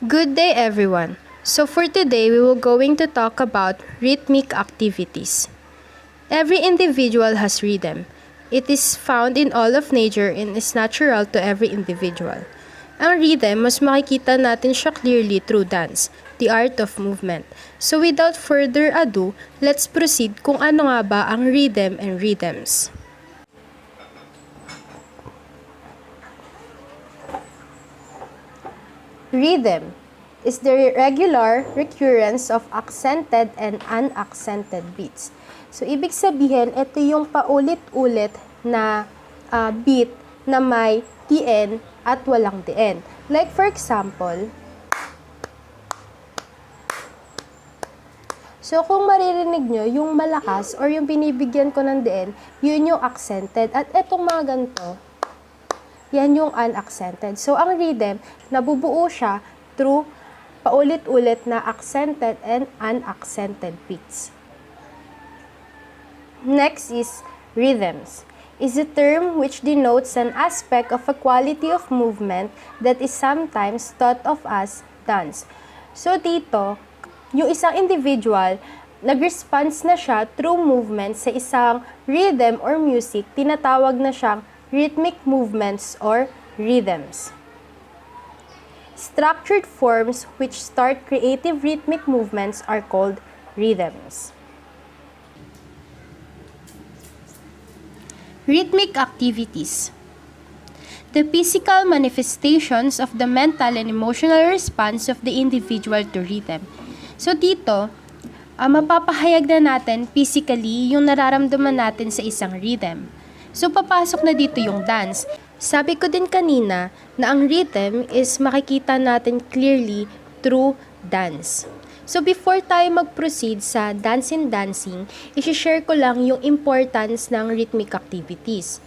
Good day everyone. So for today, we will going to talk about rhythmic activities. Every individual has rhythm. It is found in all of nature and is natural to every individual. Ang rhythm, mas makikita natin siya clearly through dance, the art of movement. So without further ado, let's proceed kung ano nga ba ang rhythm and rhythms. Rhythm is the regular recurrence of accented and unaccented beats. So, ibig sabihin, ito yung paulit-ulit na beat na may DN at walang DN. Like for example, so kung maririnig nyo, yung malakas or yung binibigyan ko ng DN, yun yung accented. At etong mga ganito, yan yung unaccented. So, ang rhythm, nabubuo siya through paulit-ulit na accented and unaccented beats. Next is rhythms. Is a term which denotes an aspect of a quality of movement that is sometimes thought of as dance. So, dito, yung isang individual, nag-response na siya through movement sa isang rhythm or music, tinatawag na siyang rhythmic movements or rhythms. Structured forms which start creative rhythmic movements are called rhythms. Rhythmic activities. The physical manifestations of the mental and emotional response of the individual to rhythm. So dito, mapapahayag na natin physically yung nararamdaman natin sa isang rhythm. So, papasok na dito yung dance. Sabi ko din kanina na ang rhythm is makikita natin clearly through dance. So, before tayo mag-proceed sa dance and dancing, isi-share ko lang yung importance ng rhythmic activities.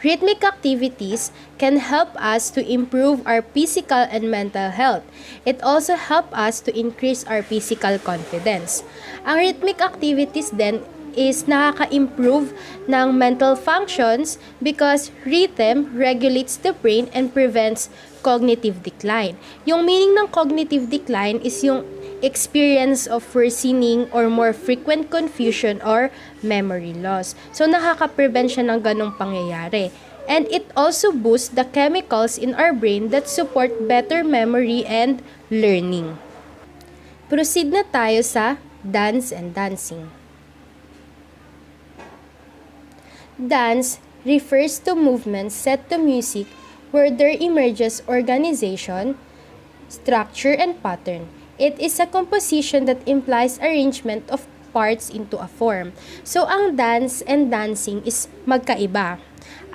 Rhythmic activities can help us to improve our physical and mental health. It also helps us to increase our physical confidence. Ang rhythmic activities din is nakaka-improve ng mental functions because rhythm regulates the brain and prevents cognitive decline. Yung meaning ng cognitive decline is yung experience of worsening or more frequent confusion or memory loss. So, nakaka-prevent siya ng ganong pangyayari. And it also boosts the chemicals in our brain that support better memory and learning. Proceed na tayo sa dance and dancing. Dance refers to movements set to music where there emerges organization, structure, and pattern. It is a composition that implies arrangement of parts into a form. So, ang dance and dancing is magkaiba.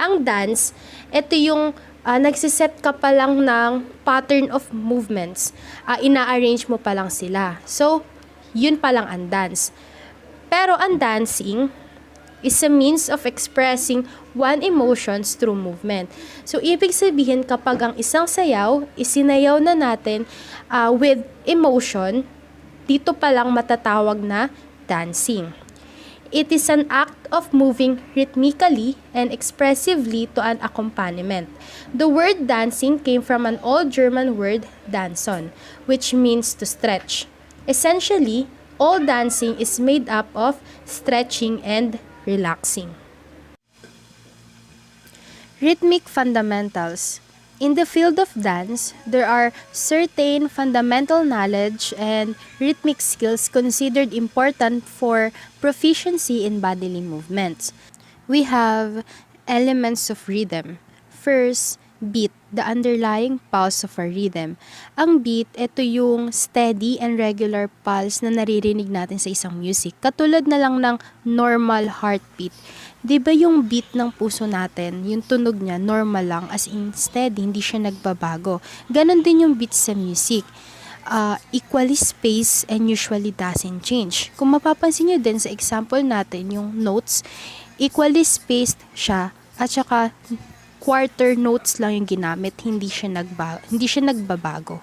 Ang dance, ito yung nagsiset ka pa lang ng pattern of movements. Ina-arrange mo pa lang sila. So, yun pa lang ang dance. Pero ang dancing is a means of expressing one emotions through movement. So, ibig sabihin kapag ang isang sayaw, isinayaw na natin with emotion, dito pa lang matatawag na dancing. It is an act of moving rhythmically and expressively to an accompaniment. The word dancing came from an old German word, danson, which means to stretch. Essentially, all dancing is made up of stretching and relaxing. Rhythmic fundamentals. In the field of dance, there are certain fundamental knowledge and rhythmic skills considered important for proficiency in bodily movements. We have elements of rhythm. First, beat, the underlying pulse of a rhythm. Ang beat, ito yung steady and regular pulse na naririnig natin sa isang music. Katulad na lang ng normal heartbeat. 'Di ba yung beat ng puso natin, yung tunog niya normal lang as in steady, hindi siya nagbabago. Ganon din yung beat sa music. Equally spaced and usually doesn't change. Kung mapapansin niyo din sa example natin, yung notes, equally spaced siya at saka quarter notes lang yung ginamit, hindi siya nagbabago.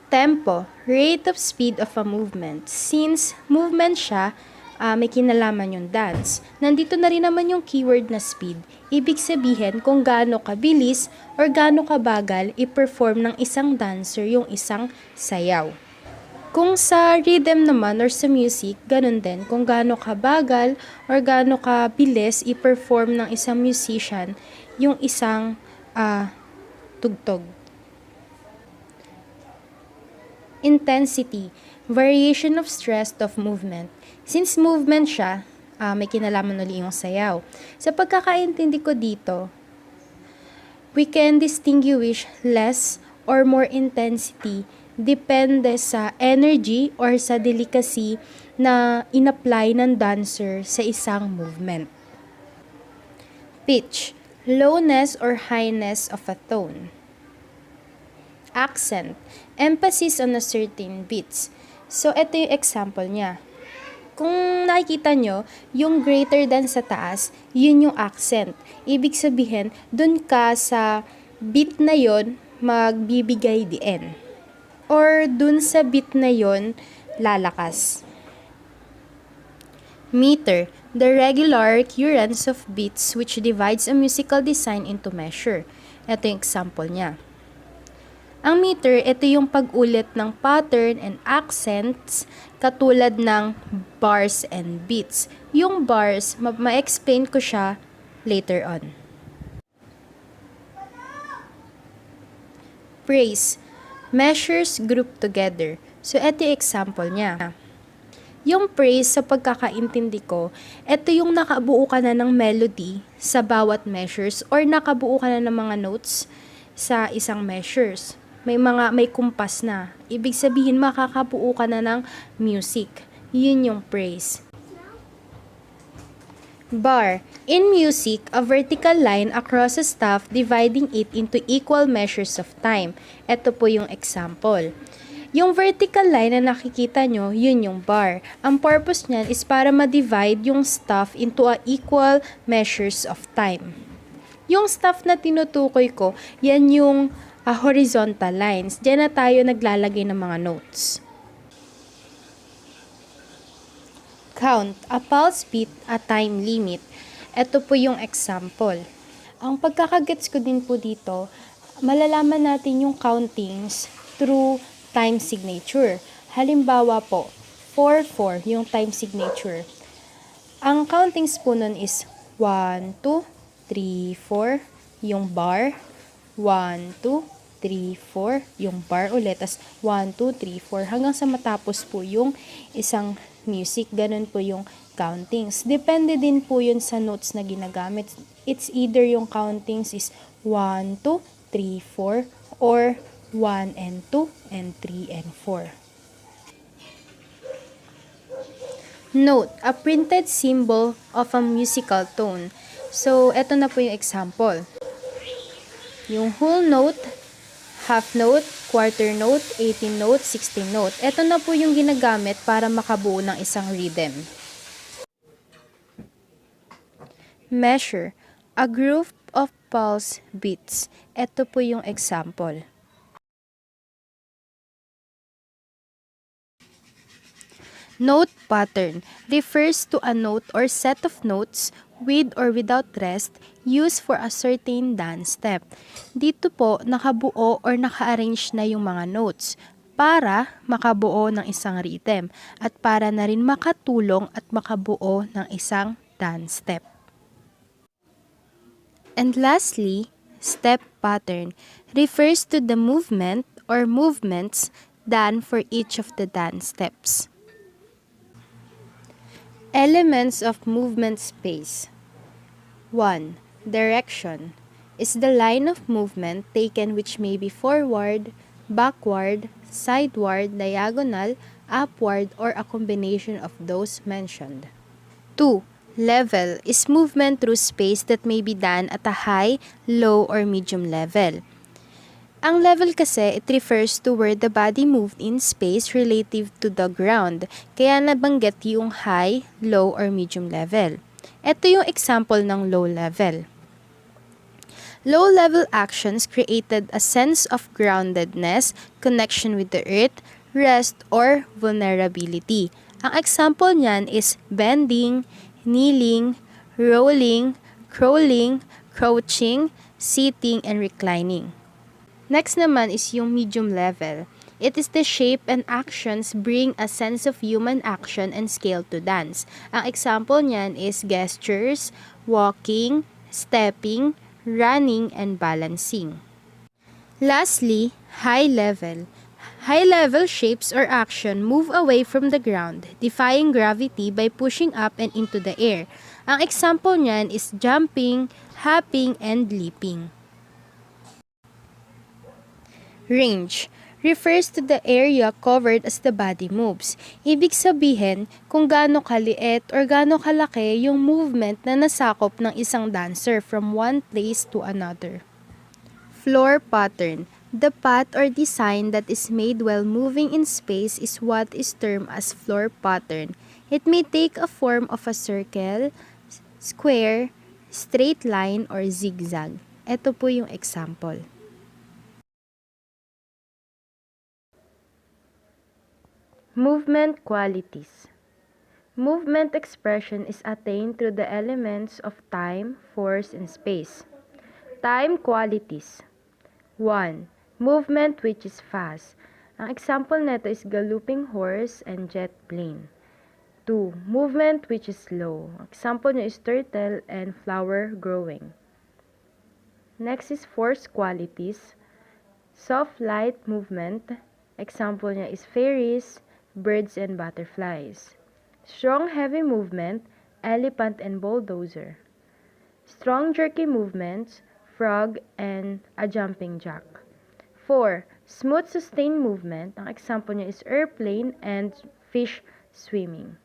Tempo, rate of speed of a movement. Since movement siya, may kinalaman yung dance. Nandito na rin naman yung keyword na speed. Ibig sabihin kung gaano kabilis or gaano kabagal i-perform ng isang dancer yung isang sayaw. Kung sa rhythm naman or sa music, ganun din. Kung gaano kabagal or gaano kabilis i-perform ng isang musician yung isang tugtog. Intensity, variation of stress of movement. Since movement siya, may kinalaman ulit yung sayaw. Sa pagkakaintindi ko dito, we can distinguish less or more intensity depende sa energy or sa delicacy na in-apply ng dancer sa isang movement. Pitch, lowness or highness of a tone. Accent, emphasis on a certain beats. So, ito yung example niya. Kung nakikita nyo, yung greater than sa taas, yun yung accent. Ibig sabihin, dun ka sa beat na yon magbibigay diin. Or dun sa beat na yon lalakas. Meter, the regular occurrence of beats which divides a musical design into measure. Ito yung example niya. Ang meter, ito yung pag-ulit ng pattern and accents katulad ng bars and beats. Yung bars, ma-explain ko siya later on. Phrase, measures grouped together. So, ito yung example niya. Yung phrase, sa pagkakaintindi ko, ito yung nakabuo ka na ng melody sa bawat measures or nakabuo ka na ng mga notes sa isang measures. May kumpas na. Ibig sabihin, makakabuo ka na ng music. Yun yung phrase. Bar. In music, a vertical line across a staff dividing it into equal measures of time. Ito po yung example. Yung vertical line na nakikita nyo, yun yung bar. Ang purpose niyan is para ma-divide yung staff into equal measures of time. Yung staff na tinutukoy ko, yan yung horizontal lines. Diyan na tayo naglalagay ng mga notes. Count, a pulse beat, a time limit. Ito po yung example. Ang pagkakagets ko din po dito, malalaman natin yung countings through time signature. Halimbawa po, 4-4 yung time signature. Ang countings po nun is 1, 2, 3, 4 yung bar, 1, 2, 3, 4 yung bar ulit, as 1, 2, 3, 4 hanggang sa matapos po yung isang music. Ganun po yung countings. Depende din po yun sa notes na ginagamit. It's either yung countings is 1, 2, 3, 4 or 1 and 2 and 3 and 4. Note, a printed symbol of a musical tone. So, eto na po yung example. Yung whole note, half note, quarter note, 18 note, 16 note. Ito na po yung ginagamit para makabuo ng isang rhythm. Measure, a group of pulse beats. Ito po yung example. Note pattern refers to a note or set of notes with or without rest used for a certain dance step. Dito po nakabuo or naka-arrange na yung mga notes para makabuo ng isang rhythm at para na rin makatulong at makabuo ng isang dance step. And lastly, step pattern refers to the movement or movements done for each of the dance steps. Elements of movement space. 1. Direction is the line of movement taken which may be forward, backward, sideward, diagonal, upward, or a combination of those mentioned. 2. Level is movement through space that may be done at a high, low, or medium level. Ang level kasi, it refers to where the body moved in space relative to the ground. Kaya nabanggit yung high, low, or medium level. Ito yung example ng low level. Low-level actions created a sense of groundedness, connection with the earth, rest, or vulnerability. Ang example niyan is bending, kneeling, rolling, crawling, crouching, sitting, and reclining. Next naman is yung medium level. It is the shape and actions bring a sense of human action and scale to dance. Ang example niyan is gestures, walking, stepping, running, and balancing. Lastly, high level. High level shapes or action move away from the ground, defying gravity by pushing up and into the air. Ang example niyan is jumping, hopping, and leaping. Range refers to the area covered as the body moves. Ibig sabihin kung gaano kaliit or gaano kalaki yung movement na nasakop ng isang dancer from one place to another. Floor pattern. The path or design that is made while moving in space is what is termed as floor pattern. It may take a form of a circle, square, straight line, or zigzag. Ito po yung example. Movement qualities. Movement expression is attained through the elements of time, force, and space. Time qualities. 1. Movement which is fast. Ang example nito is galloping horse and jet plane. 2. Movement which is slow. Example niya is turtle and flower growing. Next is force qualities. Soft light movement. Example niya is fairies, birds, and butterflies. Strong heavy movement, elephant and bulldozer. Strong jerky movements, frog and a jumping jack. 4. Smooth sustained movement. Ang example niya is airplane and fish swimming.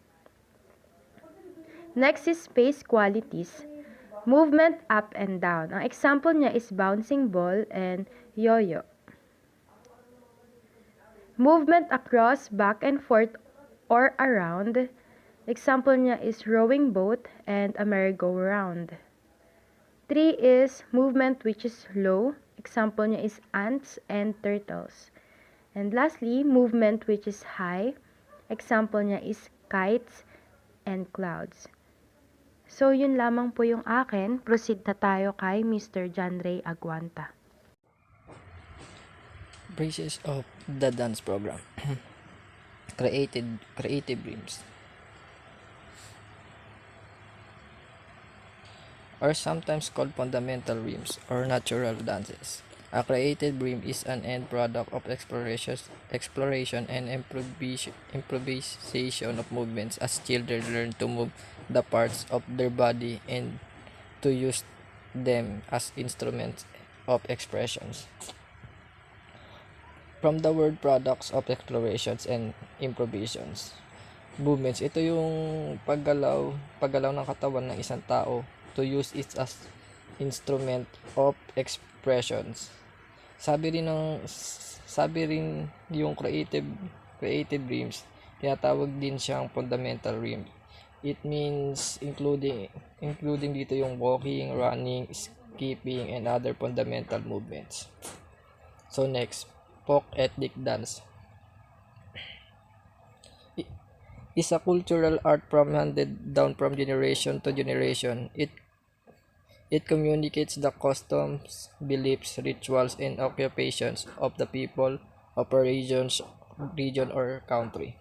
Next is space qualities. Movement up and down. Ang example niya is bouncing ball and yo-yo. Movement across, back and forth, or around. Example niya is rowing boat and a merry-go-round. 3 is movement which is slow. Example niya is ants and turtles. And lastly, movement which is high. Example niya is kites and clouds. So, yun lamang po yung akin. Proceed na tayo kay Mr. John Ray Aguanta. Basis of the dance program. Creative dreams are sometimes called fundamental rhythms or natural dances. A creative rhythm is an end product of exploration and improvisation of movements as children learn to move the parts of their body and to use them as instruments of expressions. From the word products of explorations and improvisations. Movements, ito yung paggalaw ng katawan ng isang tao to use it as instrument of expressions. Sabi rin yung creative rhythms, tinatawag din siyang fundamental rhythm. It means including dito yung walking, running, skipping, and other fundamental movements. So next, folk ethnic dance is a cultural art handed down from generation to generation. It communicates the customs, beliefs, rituals, and occupations of the people of a region or country.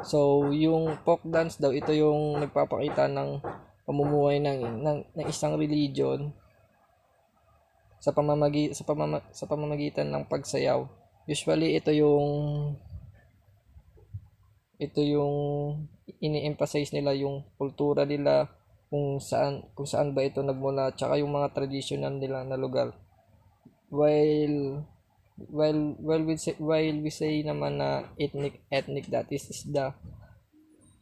So, yung folk dance daw, ito yung nagpapakita ng pamumuhay ng isang religion sa pamamagitan ng pagsayaw. Usually ito yung ini-emphasize nila yung kultura nila, kung saan ba ito nagmula, tsaka yung mga traditional nila na lugar. While we say naman na ethnic that is the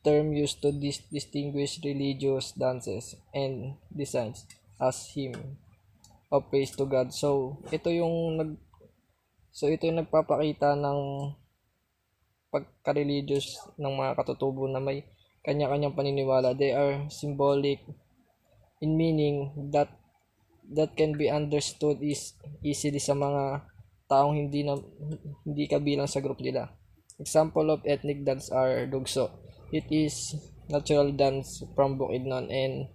term used to distinguish religious dances and designs as hymn of praise to God. So ito yung nagpapakita ng pagka-religious ng mga katutubo na may kanya-kanyang paniniwala. They are symbolic in meaning that can be understood easily sa mga taong hindi kabilang sa group nila. Example of ethnic dance are Dugso. It is natural dance from Bukidnon, and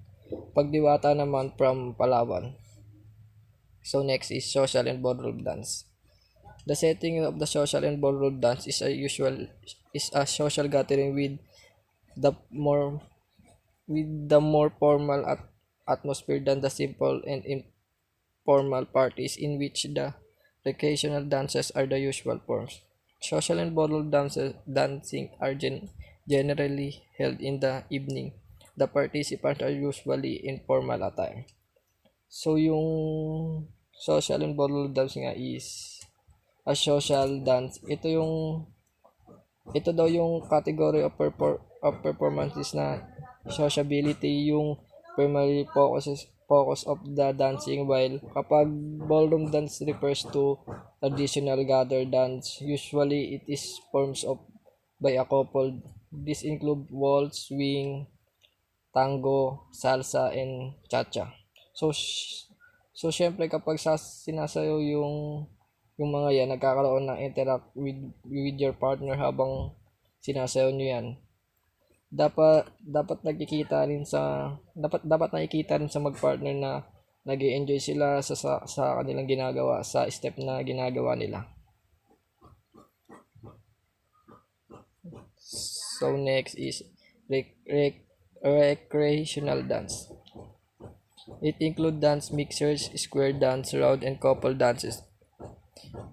Pagdiwata naman from Palawan. So next is social and ballroom dance. The setting of the social and ballroom dance is a social gathering the more the more formal atmosphere than the simple and informal parties in which the recreational dances are the usual forms. Social and ballroom dancing are generally held in the evening. The participants are usually in formal attire. So yung social and ballroom dance nga is a social dance. Ito daw yung category of performances na sociability yung primary focus of the dancing, while kapag ballroom dance refers to traditional gather dance, usually it is forms of by a couple. This include waltz, swing, tango, salsa, and cha-cha. So, syempre kapag sinasayaw yung mga yan, nagkakaroon ng interact with your partner habang sinasayaw nyo yan. Dapat nakikita rin sa magpartner na nag-enjoy sila sa kanilang ginagawa, sa step na ginagawa nila. So next is recreational dance. It includes dance mixers, square dance, round, and couple dances.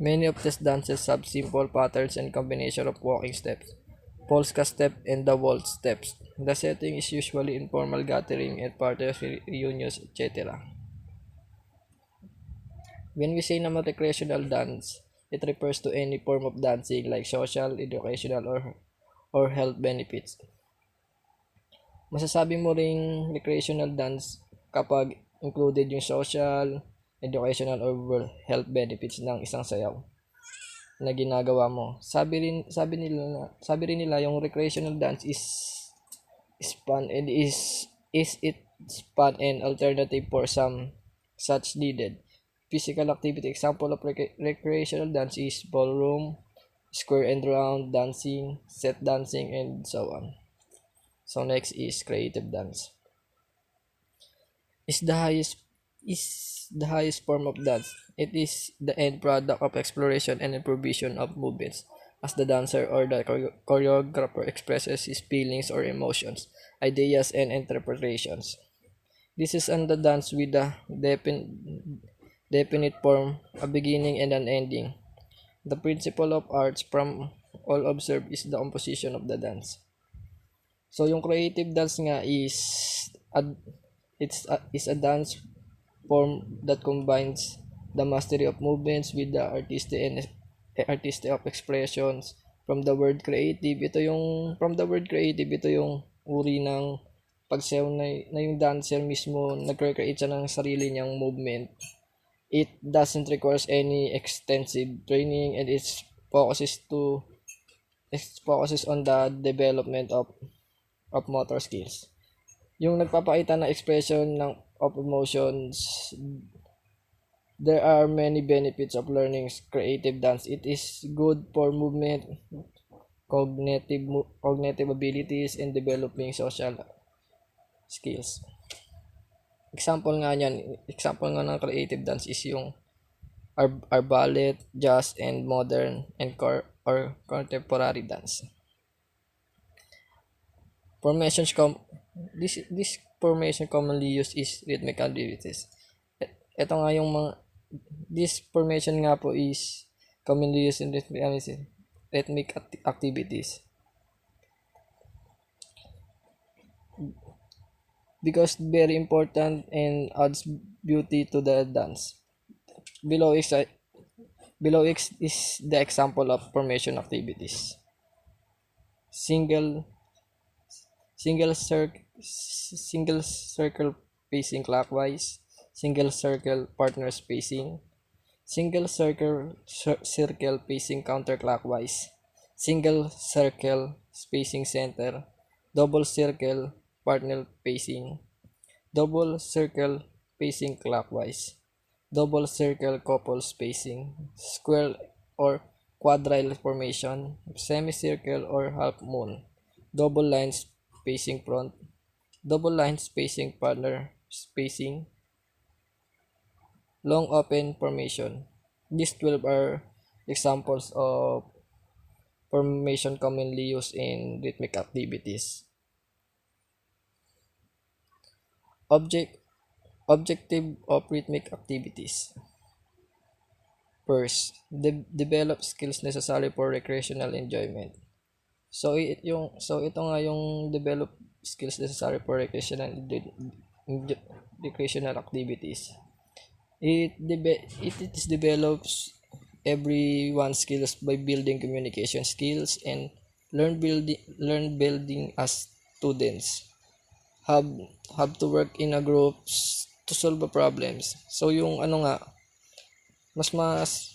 Many of these dances have simple patterns and combination of walking steps, polska step, and the waltz steps. The setting is usually informal gathering and parties, reunions, etc. When we say naman recreational dance, it refers to any form of dancing like social, educational, or health benefits. Masasabi mo ring recreational dance kapag included yung social, educational, or health benefits ng isang sayaw na ginagawa mo. Sabi rin nila yung recreational dance is fun and is it fun and alternative for some such needed physical activity. Example of recreational dance is ballroom, square and round dancing, set dancing, and so on. So next is creative dance. Is the highest form of dance. It is the end product of exploration and improvisation of movements as the dancer or the choreographer expresses his feelings or emotions, ideas, and interpretations. This is the dance with a definite form, a beginning and an ending. The principle of arts from all observed is the composition of the dance. So yung creative dance nga is a dance form that combines the mastery of movements with the artistic of expressions. From the word creative, ito yung uri ng pagsayaw na yung dancer mismo nagre-create siya ng sarili niyang movement. It doesn't require any extensive training, and it focuses on the development of motor skills. Yung nagpapakita ng expression of emotions. There are many benefits of learning creative dance. It is good for movement, cognitive abilities, and developing social skills. Example nga ng creative dance is yung our ballet, jazz, and modern and or contemporary dance. This formation commonly used is rhythmic activities. Ito nga yung this formation nga po is commonly used in rhythmic activities. Because very important and adds beauty to the dance. Below is the example of formation activities. Single circle facing clockwise, single circle partner spacing, single circle facing counterclockwise, single circle spacing center, double circle partner facing, double circle facing clockwise, double circle couple spacing, square or quadrille formation, semicircle or half moon, double lines spacing front, double line spacing partner spacing, long open formation. These 12 are examples of formation commonly used in rhythmic activities. Objective of rhythmic activities. First, develop skills necessary for recreational enjoyment. So ito nga yung develop skills necessary for recreational activities. It is develops everyone's skills by building communication skills and learn building as students have have to work in a groups to solve the problems. So yung ano nga, mas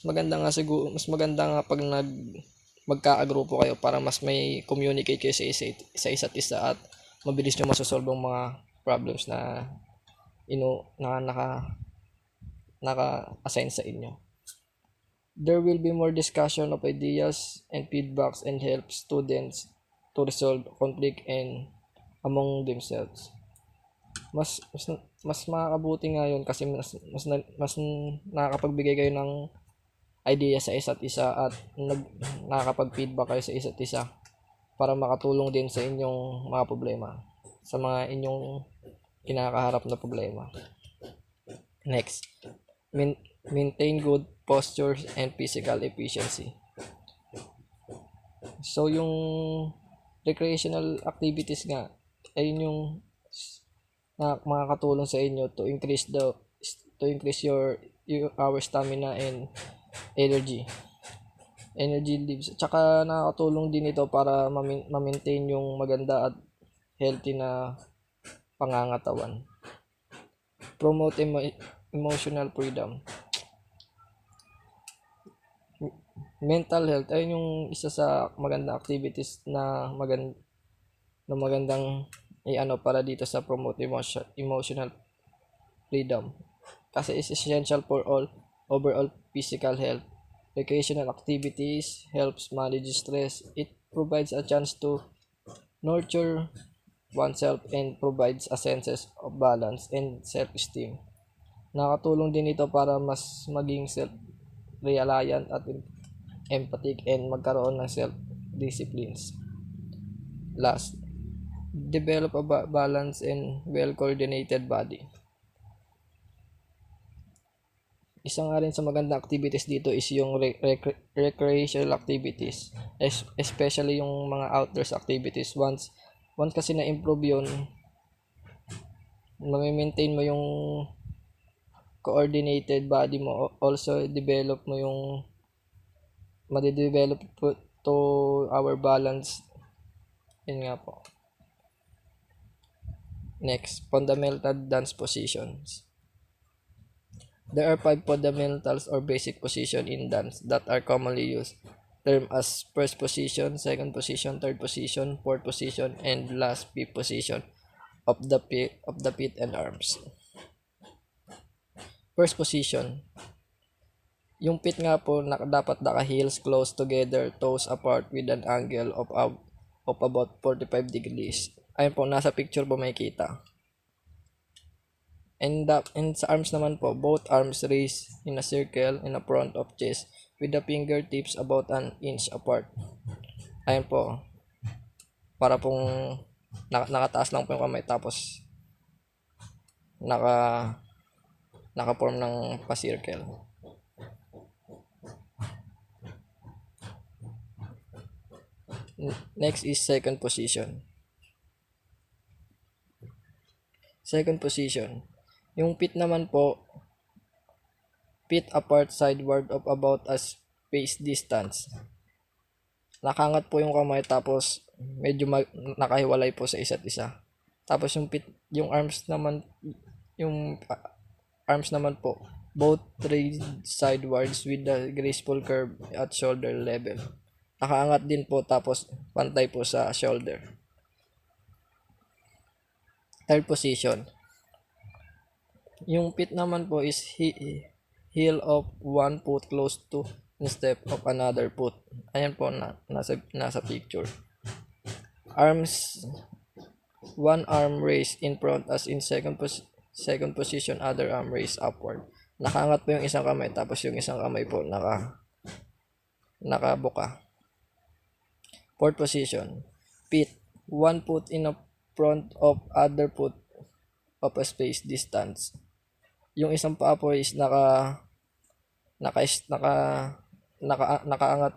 maganda nga siguro, mas maganda nga pag magka-grupo kayo para mas may communicate kayo sa isa't isa at mabilis nyo masosolve ang mga problems na naka-assign sa inyo. There will be more discussion of ideas and feedbacks and help students to resolve conflict and among themselves. Mas makakabuti nga yun kasi mas nakakapagbigay kayo ng idea sa isa't isa at nakakapag-feedback kayo sa isa't isa para makatulong din sa inyong mga problema, sa mga inyong kinakaharap na problema. Next, maintain good posture and physical efficiency. So yung recreational activities nga ay yung makakatulong sa inyo to increase our stamina and energy leaves. Tsaka nakakatulong din ito para ma-maintain yung maganda at healthy na pangangatawan. Promote emotional freedom. Mental health ay yung isa sa magandang activities na magandang para dito sa promote emotional freedom. Kasi is essential for overall physical health. Recreational activities helps manage stress. It provides a chance to nurture oneself and provides a sense of balance and self-esteem. Nakatulong din ito para mas maging self-reliant at empathic and magkaroon ng self-disciplines. Last, develop a balanced and well-coordinated body. Isa nga rin sa magandang activities dito is yung recreational activities, especially yung mga outdoors activities. Once kasi na-improve yun, ma-maintain mo yung coordinated body mo. Also, develop mo yung ma-develop to our balance. Yun nga po. Next, fundamental dance positions. There are 5 fundamentals or basic position in dance that are commonly used, termed as first position, second position, third position, fourth position, and last fifth position of the feet and arms. First position. Yung feet nga po dapat naka-heels close together, toes apart with an angle of about 45 degrees. Ayun po, nasa picture po makikita. And sa arms naman po, both arms raised in a circle in the front of chest with the fingertips about an inch apart. Ayun po. Para pong nakataas lang po yung kamay tapos naka-form ng pa-circle. Next is second position. Second position. Yung feet naman po, feet apart sideward of about a space distance. Nakangat po yung kamay tapos medyo nakahiwalay po sa isa't isa. Tapos yung arms naman po, both raised sidewards with the graceful curve at shoulder level. Nakaangat din po tapos pantay po sa shoulder. Third position. Yung feet naman po is heel of one foot close to instead of another foot. Ayan po nasa picture. Arms, one arm raised in front as in second position, other arm raised upward. Nakaangat po yung isang kamay, tapos yung isang kamay po nakabuka. Fourth position, feet, one foot in front of other foot of a space distance. Yung isang paa po is nakaangat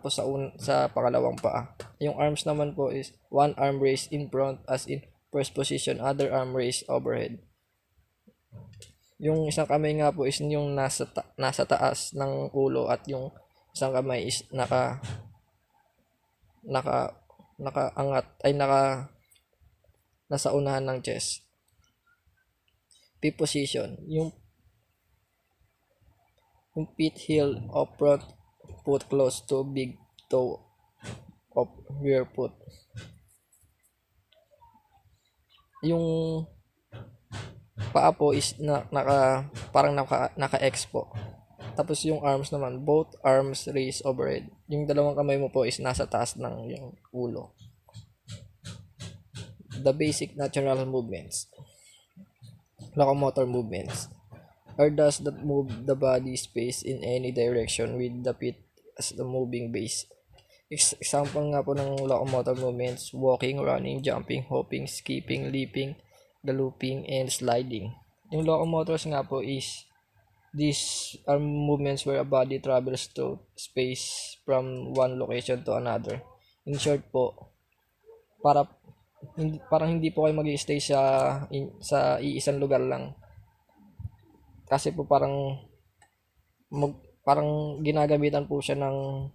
po sa pangalawang paa. Yung arms naman po is one arm raised in front as in first position, other arm raised overhead. Yung isang kamay nga po is yung nasa taas ng ulo, at yung isang kamay is nakaangat ay nasa unahan ng chest. Fifth position, yung feet heel of front foot close to big toe of rear foot. Yung paa po is naka-X po. Tapos yung arms naman, both arms raised overhead. Yung dalawang kamay mo po is nasa taas ng yung ulo. The basic natural movements, locomotor movements, are thus that move the body space in any direction with the feet as the moving base. Example nga po ng locomotor movements: walking, running, jumping, hopping, skipping, leaping, galloping, and sliding. Yung locomotors nga po is these are movements where a body travels through space from one location to another. In short po, parang hindi po kayo mag-i-stay sa iisang lugar lang. Kasi po parang ginagamitan po siya ng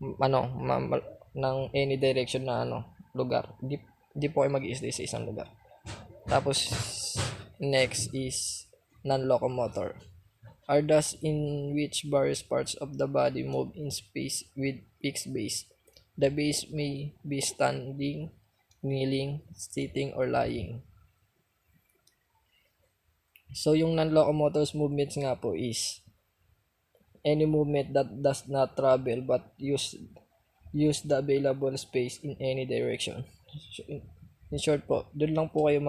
ng any direction na lugar. Hindi po kayo mag-i-stay sa isang lugar. Tapos next is non-locomotor, are thus in which various parts of the body move in space with fixed base. The base may be standing, kneeling, sitting, or lying. So yung non-locomotor's movements nga po is any movement that does not travel but use the available space in any direction. In short po, doon lang po kayo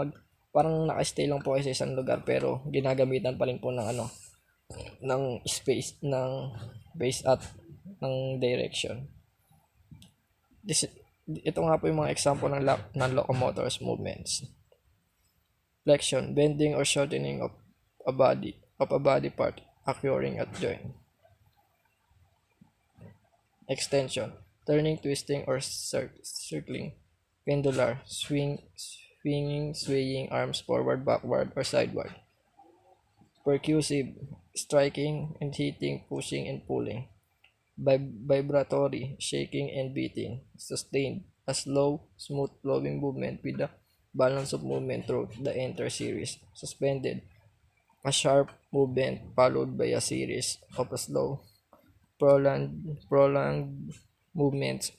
parang naka-stay lang po kayo sa isang lugar, pero ginagamitan pa rin po ng space, ng base at ng direction. Ito nga po yung mga example ng non-locomotor's movements. Flexion, bending or shortening of a body part occurring at joint. Extension, turning, twisting, or circling. Pendular, swinging, swaying arms forward, backward, or sideward. Percussive, striking and hitting, pushing and pulling. Vibratory, shaking and beating. Sustained, a slow, smooth flowing movement with the balance of movement through the entire series. Suspended, a sharp movement followed by a series of a slow, prolonged movements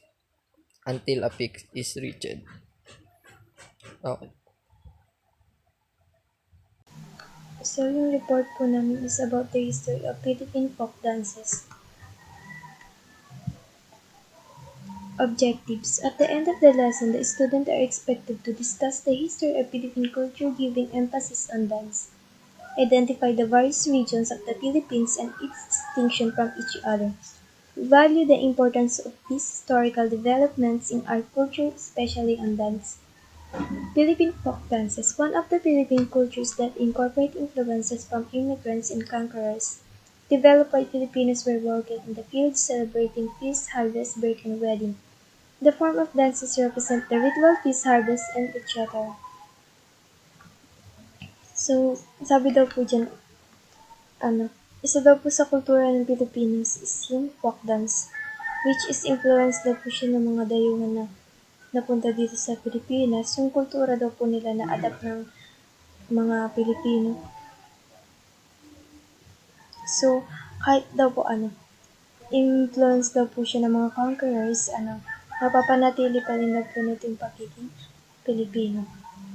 until a peak is reached. Okay. So, yung report po namin is about the history of Philippine folk dances. Objectives. At the end of the lesson, the students are expected to discuss the history of Philippine culture, giving emphasis on dance. Identify the various regions of the Philippines and its distinction from each other. Value the importance of these historical developments in our culture, especially on dance. Philippine folk dances, one of the Philippine cultures that incorporate influences from immigrants and conquerors. Developed by Filipinos were working in the fields, celebrating feast, harvest, birth, and wedding. The form of dances represent the ritual feast, harvest, and etc. So, sabi daw po dyan, isa daw po sa kultura ng Pilipinas is yung folk dance, which is influenced daw po siya ng mga dayuhan na napunta dito sa Pilipinas. Yung kultura daw po nila na-adapt ng mga Pilipino. So, kahit daw po influence daw po siya ng mga conquerors, mapapanatili pa rin daw po nito yung pagiging Pilipino.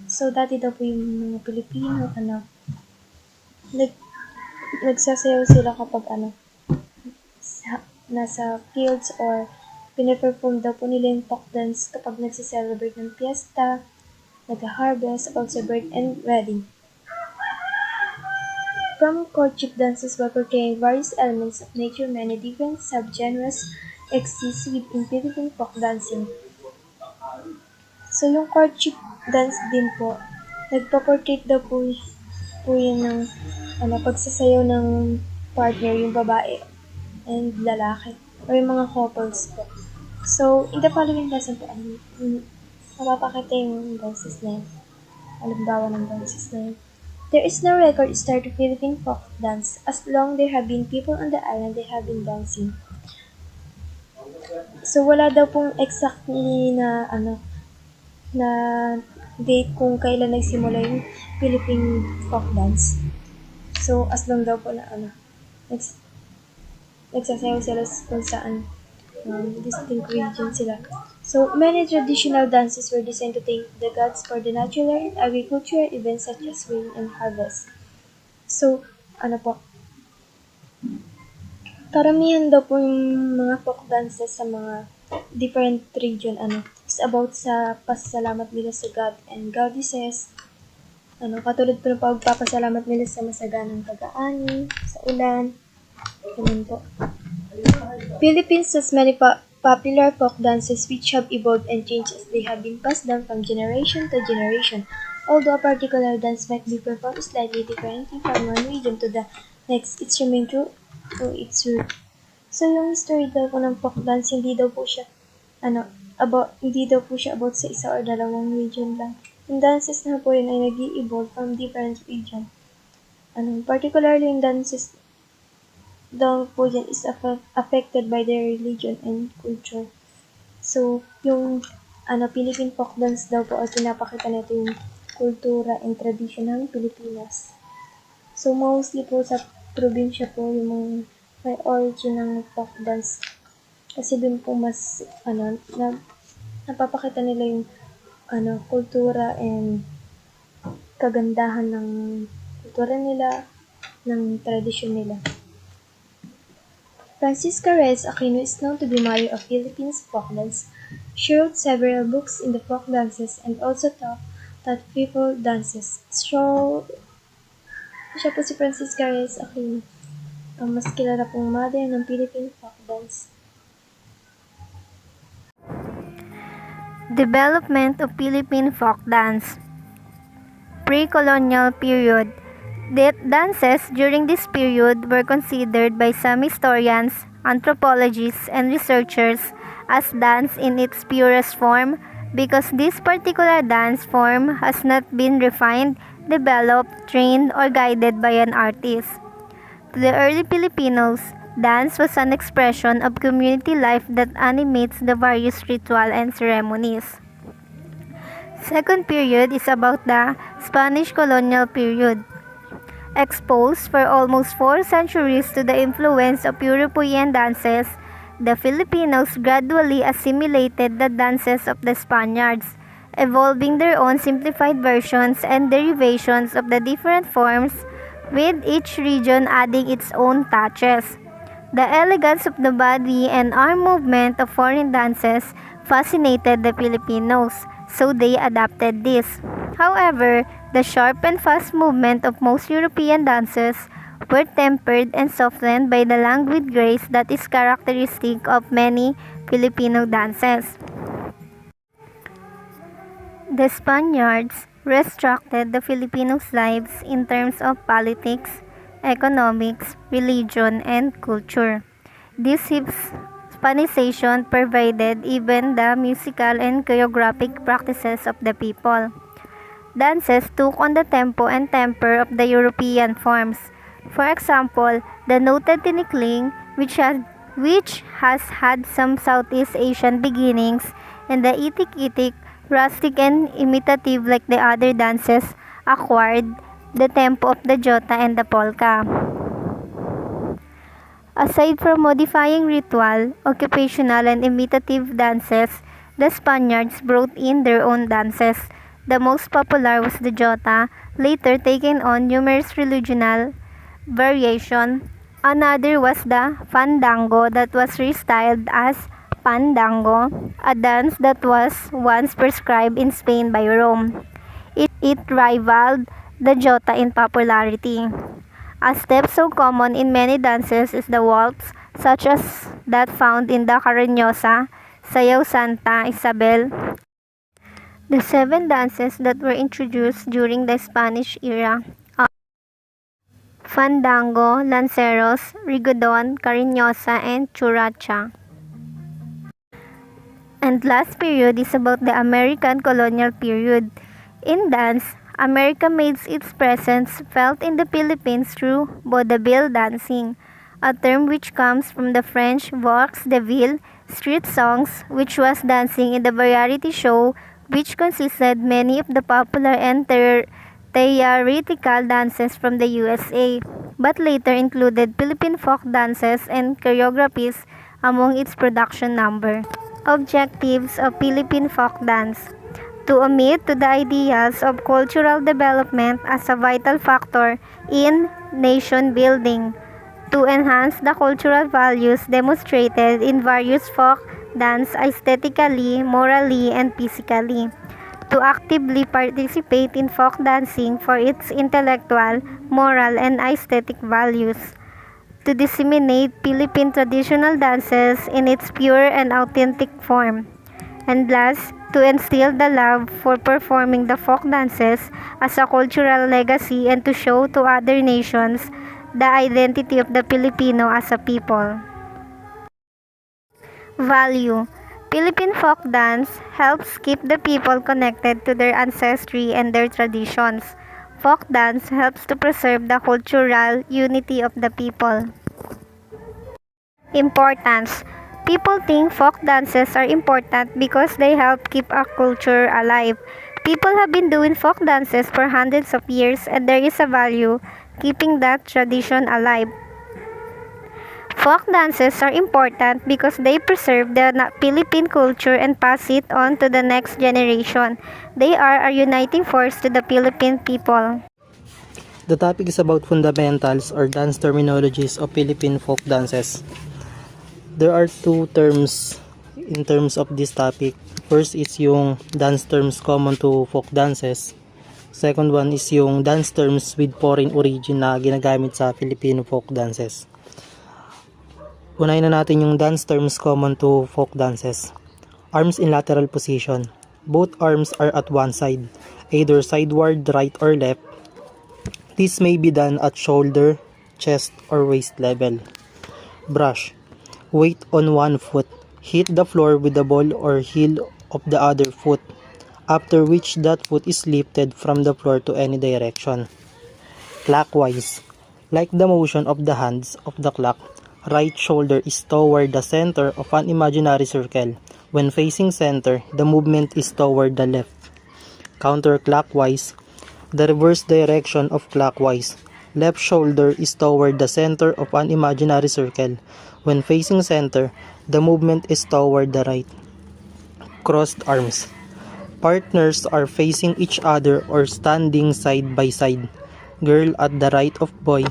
So, dati daw po yung mga Pilipino, nagsasayaw sila kapag nasa fields or pinaperform daw po nila yung folk dance kapag nagse-celebrate ng fiesta, nag-harvest, also birth and wedding. From courtship dances by portraying various elements of nature, many different subgenres exist within Philippine folk dancing. So, yung courtship dance din po, nagpa-portrait daw po yun ng pagsasayaw ng partner, yung babae and lalaki, or yung mga couples po. So, in the following lesson po, mapapakita yung dances na yun. Halimbawa ng dances na yun. There is no record start of Philippine folk dance. As long there have been people on the island, they have been dancing. So, wala daw pong exactly na date kung kailan nagsimula yung Philippine folk dance. So, as long daw po na nagsasayaw sila kung saan distinct region sila. So, many traditional dances were designed to thank the gods for the natural and agricultural events such as rain and harvest. So, karamihan daw po yung mga folk dances sa mga different region, is about sa pasasalamat nila sa God and goddesses. Katulad po ng pagpapasalamat nila sa masaganang pag-aani, sa ulan, ganun po. Philippines has many popular folk dances which have evolved and changed as they have been passed down from generation to generation. Although a particular dance might be performed slightly differently from one region to the next, it's remained true to its root. So, yung history daw po ng folk dance, hindi daw po siya about sa isa or dalawang region lang. Yung dances na po yun ay nag-i-evolve from different region. Particularly yung dances daw po dyan is affected by their religion and culture. So, yung Philippine folk dance daw po ay pinapakita nito yung kultura and tradition ng Pilipinas. So, mostly po sa probinsya po yung may origin ng folk dance. Kasi dun po mas, napapakita nila yung, kultura and kagandahan ng kultura nila, ng tradisyon nila. Francisca Reyes Aquino is known to be mother of Philippines folk dance. She wrote several books in the folk dances and also taught people dances. So, siya po si Francisca Reyes Aquino, ang mas kilala pong mother ng Philippine folk dance. Development of Philippine folk dance. Pre-colonial period. Dances during this period were considered by some historians, anthropologists, and researchers as dance in its purest form because this particular dance form has not been refined, developed, trained, or guided by an artist. To the early Filipinos, dance was an expression of community life that animates the various ritual and ceremonies. Second period is about the Spanish colonial period. Exposed for almost 4 centuries to the influence of European dances, the Filipinos gradually assimilated the dances of the Spaniards, evolving their own simplified versions and derivations of the different forms, with each region adding its own touches. The elegance of the body and arm movement of foreign dances fascinated the Filipinos, so they adapted this. However, the sharp and fast movement of most European dances were tempered and softened by the languid grace that is characteristic of many Filipino dances. The Spaniards restricted the Filipinos' lives in terms of politics, economics, religion, and culture. This Hispanization pervaded even the musical and choreographic practices of the people. Dances took on the tempo and temper of the European forms. For example, the noted tinikling, which has had some Southeast Asian beginnings, and the itik-itik, rustic and imitative like the other dances, acquired the tempo of the jota and the polka. Aside from modifying ritual, occupational, and imitative dances, the Spaniards brought in their own dances. The most popular was the jota, later taking on numerous religional variations Another was the fandango that was restyled as pandango, a dance that was once prescribed in Spain by Rome. It rivaled the jota in popularity. A step so common in many dances is the waltz, such as that found in the Cariñosa, Sayaw Santa Isabel. The 7 dances that were introduced during the Spanish era are fandango, lanceros, rigodon, cariñosa, and churracha. And last period is about the American colonial period. In dance, America made its presence felt in the Philippines through vaudeville dancing, a term which comes from the French vox de ville, street songs, which was dancing in the variety show, which consisted many of the popular and theatrical dances from the USA, but later included Philippine folk dances and choreographies among its production number. Objectives of Philippine folk dance: to omit to the ideals of cultural development as a vital factor in nation building, to enhance the cultural values demonstrated in various folk dance aesthetically, morally, and physically, to actively participate in folk dancing for its intellectual, moral, and aesthetic values, to disseminate Philippine traditional dances in its pure and authentic form, and last, to instill the love for performing the folk dances as a cultural legacy and to show to other nations the identity of the Filipino as a people. Value: Philippine folk dance helps keep the people connected to their ancestry and their traditions. Folk dance helps to preserve the cultural unity of the people. Importance: people think folk dances are important because they help keep a culture alive. People have been doing folk dances for hundreds of years and there is a value keeping that tradition alive. Folk dances are important because they preserve the Philippine culture and pass it on to the next generation. They are a uniting force to the Philippine people. The topic is about fundamentals or dance terminologies of Philippine folk dances. There are 2 terms in terms of this topic. First is yung dance terms common to folk dances. Second one is yung dance terms with foreign origin na ginagamit sa Filipino folk dances. Unahin na natin yung dance terms common to folk dances. Arms in lateral position. Both arms are at one side, either sideward, right or left. This may be done at shoulder, chest, or waist level. Brush. Weight on one foot. Hit the floor with the ball or heel of the other foot, after which that foot is lifted from the floor to any direction. Clockwise. Like the motion of the hands of the clock, right shoulder is toward the center of an imaginary circle. When facing center, the movement is toward the left. Counterclockwise. The reverse direction of clockwise. Left shoulder is toward the center of an imaginary circle. When facing center, the movement is toward the right. Crossed arms. Partners are facing each other or standing side by side. Girl at the right of boy.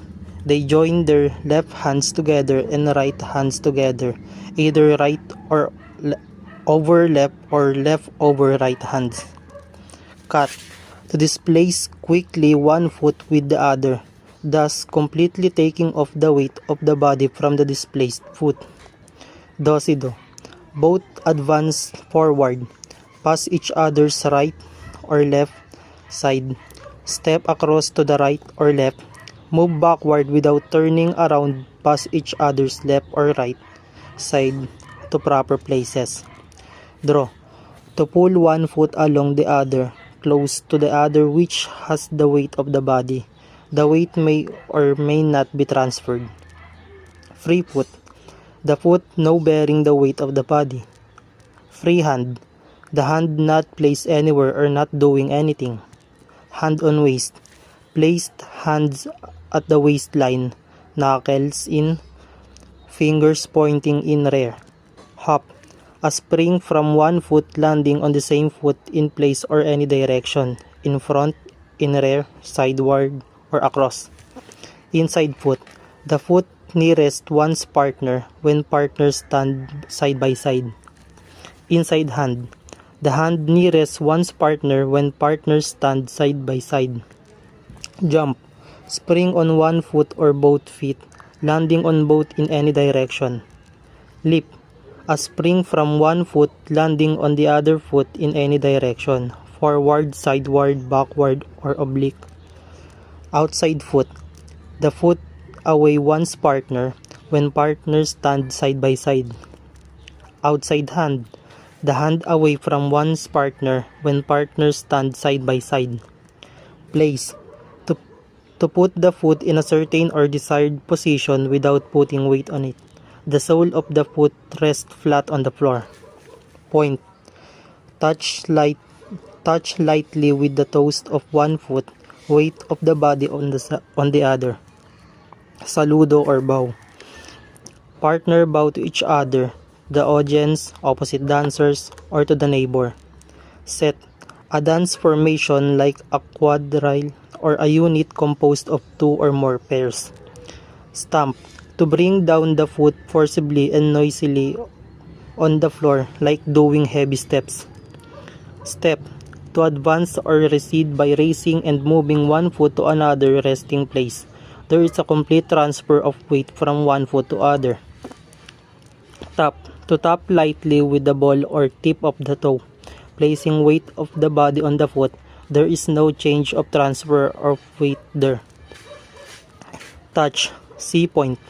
They join their left hands together and right hands together, either right or over left or left over right hands. Cut. To displace quickly one foot with the other, thus completely taking off the weight of the body from the displaced foot. Do-si-do. Both advance forward, pass each other's right or left side, step across to the right or left, move backward without turning around, pass each other's left or right side to proper places. Draw. To pull one foot along the other, close to the other which has the weight of the body. The weight may or may not be transferred. Free foot. The foot no bearing the weight of the body. Free hand. The hand not placed anywhere or not doing anything. Hand on waist. Placed hands at the waistline. Knuckles in. Fingers pointing in rear. Hop. A spring from one foot landing on the same foot in place or any direction. In front, in rear, sideward, or across. Inside foot. The foot nearest one's partner when partners stand side by side. Inside hand. The hand nearest one's partner when partners stand side by side. Jump. Spring on one foot or both feet, landing on both in any direction. Leap. A spring from one foot, landing on the other foot in any direction. Forward, sideward, backward, or oblique. Outside foot. The foot away one's partner when partners stand side by side. Outside hand. The hand away from one's partner when partners stand side by side. Place. To put the foot in a certain or desired position without putting weight on it. The sole of the foot rests flat on the floor. Point. Touch lightly with the toes of one foot, weight of the body on the other. Saludo or bow. Partner bow to each other, the audience, opposite dancers, or to the neighbor. Set. A dance formation like a quadrille or a unit composed of two or more pairs. Stamp. To bring down the foot forcibly and noisily on the floor like doing heavy steps. Step. To advance or recede by raising and moving one foot to another resting place. There is a complete transfer of weight from one foot to other. Tap. To tap lightly with the ball or tip of the toe, placing weight of the body on the foot. There is no change of transfer of weight there. Touch. C point.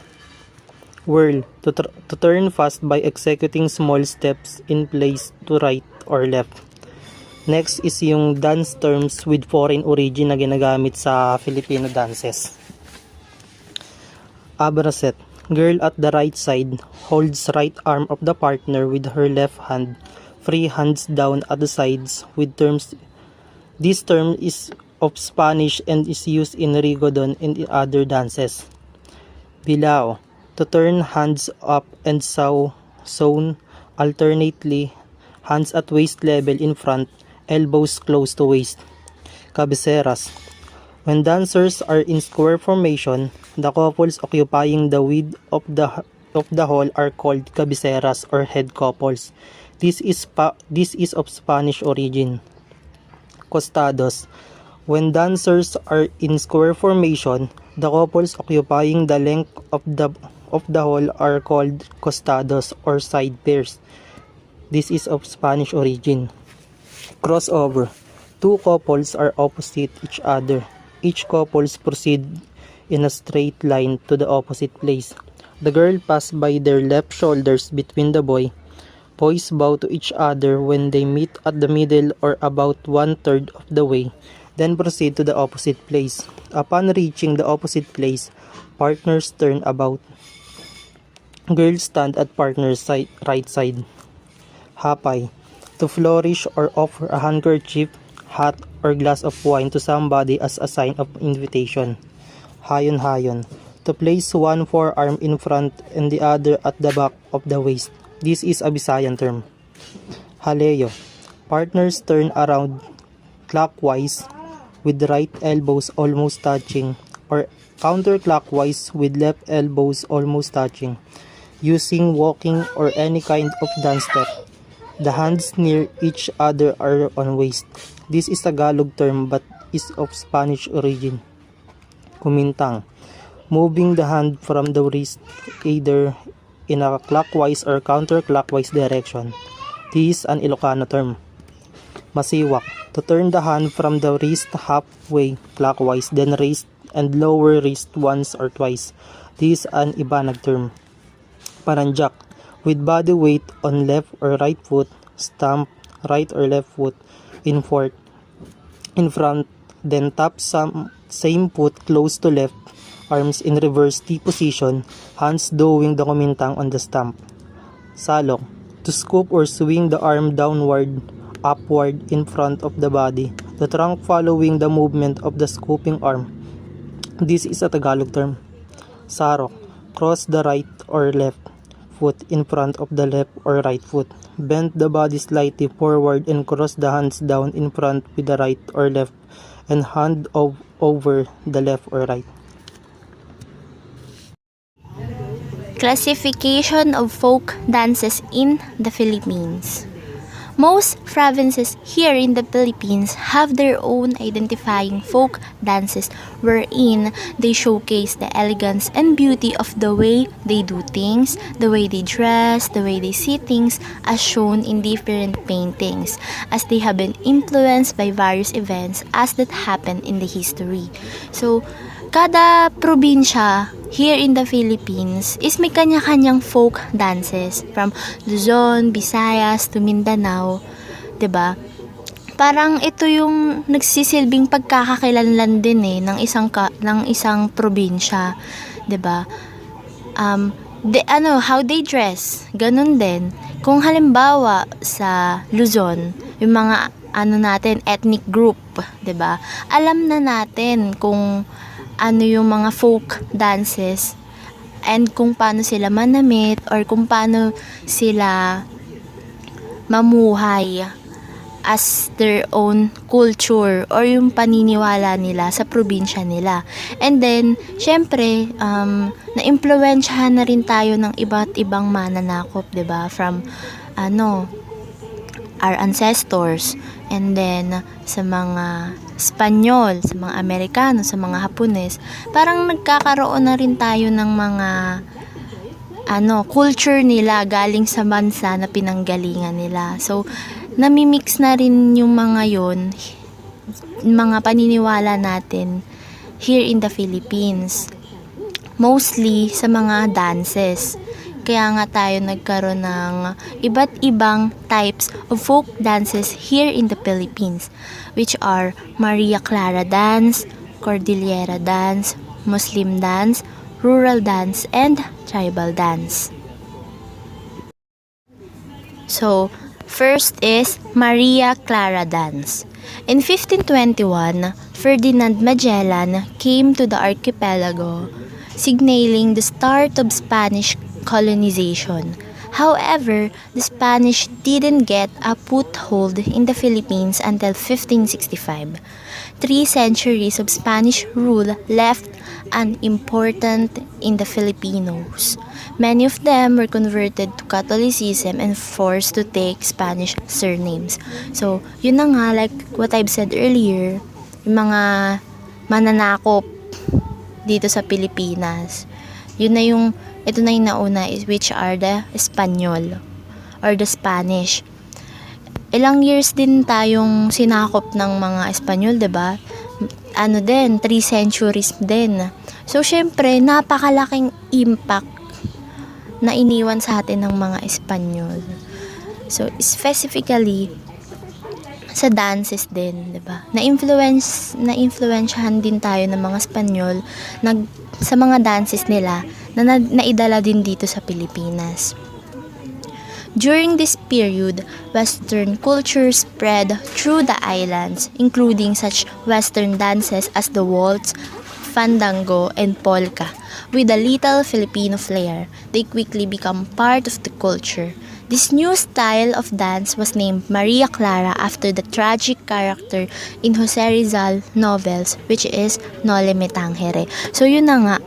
Whirl. To turn fast by executing small steps in place to right or left. Next is yung dance terms with foreign origin na ginagamit sa Filipino dances. Abraset. Girl at the right side holds right arm of the partner with her left hand, free hands down at the sides with terms. This term is of Spanish and is used in rigodon and in other dances. Bilao. To turn hands up and sewn alternately, hands at waist level in front, elbows close to waist. Cabeceras. When dancers are in square formation, the couples occupying the width of the hall are called cabeceras or head couples. This is of Spanish origin. Costados. When dancers are in square formation, the couples occupying the length of the hall are called costados or side pairs. This is of Spanish origin. Crossover. Two couples are opposite each other. Each couples proceed in a straight line to the opposite place. The girl pass by their left shoulders between the boy. Boys bow to each other when they meet at the middle or about 1/3 of the way, then proceed to the opposite place. Upon reaching the opposite place, partners turn about. Girls stand at partner's right side. Hapay. To flourish or offer a handkerchief, hat, or glass of wine to somebody as a sign of invitation. Hayon-hayon. To place one forearm in front and the other at the back of the waist. This is a Visayan term. Haleo. Partners turn around clockwise with right elbows almost touching or counterclockwise with left elbows almost touching, using walking or any kind of dance step. The hands near each other are on waist. This is a Tagalog term but is of Spanish origin. Kumintang. Moving the hand from the wrist either in a clockwise or counterclockwise direction. This is an Ilocano term. Masiwak. To turn the hand from the wrist halfway clockwise, then raise and lower wrist once or twice. This is an Ibanag term. Paranjak. With body weight on left or right foot, stamp right or left foot in front, then tap same foot close to left, arms in reverse T position, hands doing the kumintang on the stamp. Salok. To scoop or swing the arm downward, upward in front of the body, the trunk following the movement of the scooping arm. This is a Tagalog term. Sarok. Cross the right or left foot in front of the left or right foot. Bend the body slightly forward and cross the hands down in front with the right or left and hand over the left or right. Classification of folk dances in the Philippines. Most provinces here in the Philippines have their own identifying folk dances wherein they showcase the elegance and beauty of the way they do things, the way they dress, the way they see things as shown in different paintings as they have been influenced by various events as that happened in the history. So, kada probinsya here in the Philippines is may kanya-kanyang folk dances from Luzon, Visayas to Mindanao, 'di ba? Parang ito yung nagsisilbing pagkakakilanlan din ng isang probinsya, 'di ba? How they dress, ganun din. Kung halimbawa sa Luzon, yung mga ethnic group, 'di ba? Alam na natin kung ano yung mga folk dances and kung paano sila manamit or kung paano sila mamuhay as their own culture or yung paniniwala nila sa probinsya nila. And then, syempre, na-impluwensyahan na rin tayo ng iba't ibang mananakop, 'di ba? From our ancestors, and then sa mga Espanyol, sa mga Amerikano, sa mga Hapones, parang nagkakaroon na rin tayo ng mga culture nila galing sa bansa na pinanggalingan nila. So, namimix na rin yung mga yon, mga paniniwala natin here in the Philippines. Mostly sa mga dances. Kaya nga tayo nagkaroon ng iba't ibang types of folk dances here in the Philippines, which are Maria Clara dance, Cordillera dance, Muslim dance, rural dance, and tribal dance. So, first is Maria Clara dance. In 1521, Ferdinand Magellan came to the archipelago, signaling the start of Spanish colonization. However, the Spanish didn't get a foothold in the Philippines until 1565. 3 centuries of Spanish rule left an important in the Filipinos. Many of them were converted to Catholicism and forced to take Spanish surnames. So, yun na nga, like what I've said earlier, yung mga mananakop dito sa Pilipinas. Ito na yung nauna, which are the Espanyol or the Spanish. Ilang years din tayong sinakop ng mga Espanyol, 'di ba? 3 centuries din. So, syempre, napakalaking impact na iniwan sa atin ng mga Espanyol. So, specifically, sa dances din, 'di ba? Na-influensyahan din tayo ng mga Espanyol sa mga dances nila na naidala din dito sa Pilipinas. During this period, Western culture spread through the islands, including such Western dances as the waltz, fandango, and polka. With a little Filipino flair, they quickly become part of the culture. This new style of dance was named Maria Clara after the tragic character in Jose Rizal novels, which is Noli Me Tangere. So yun na nga,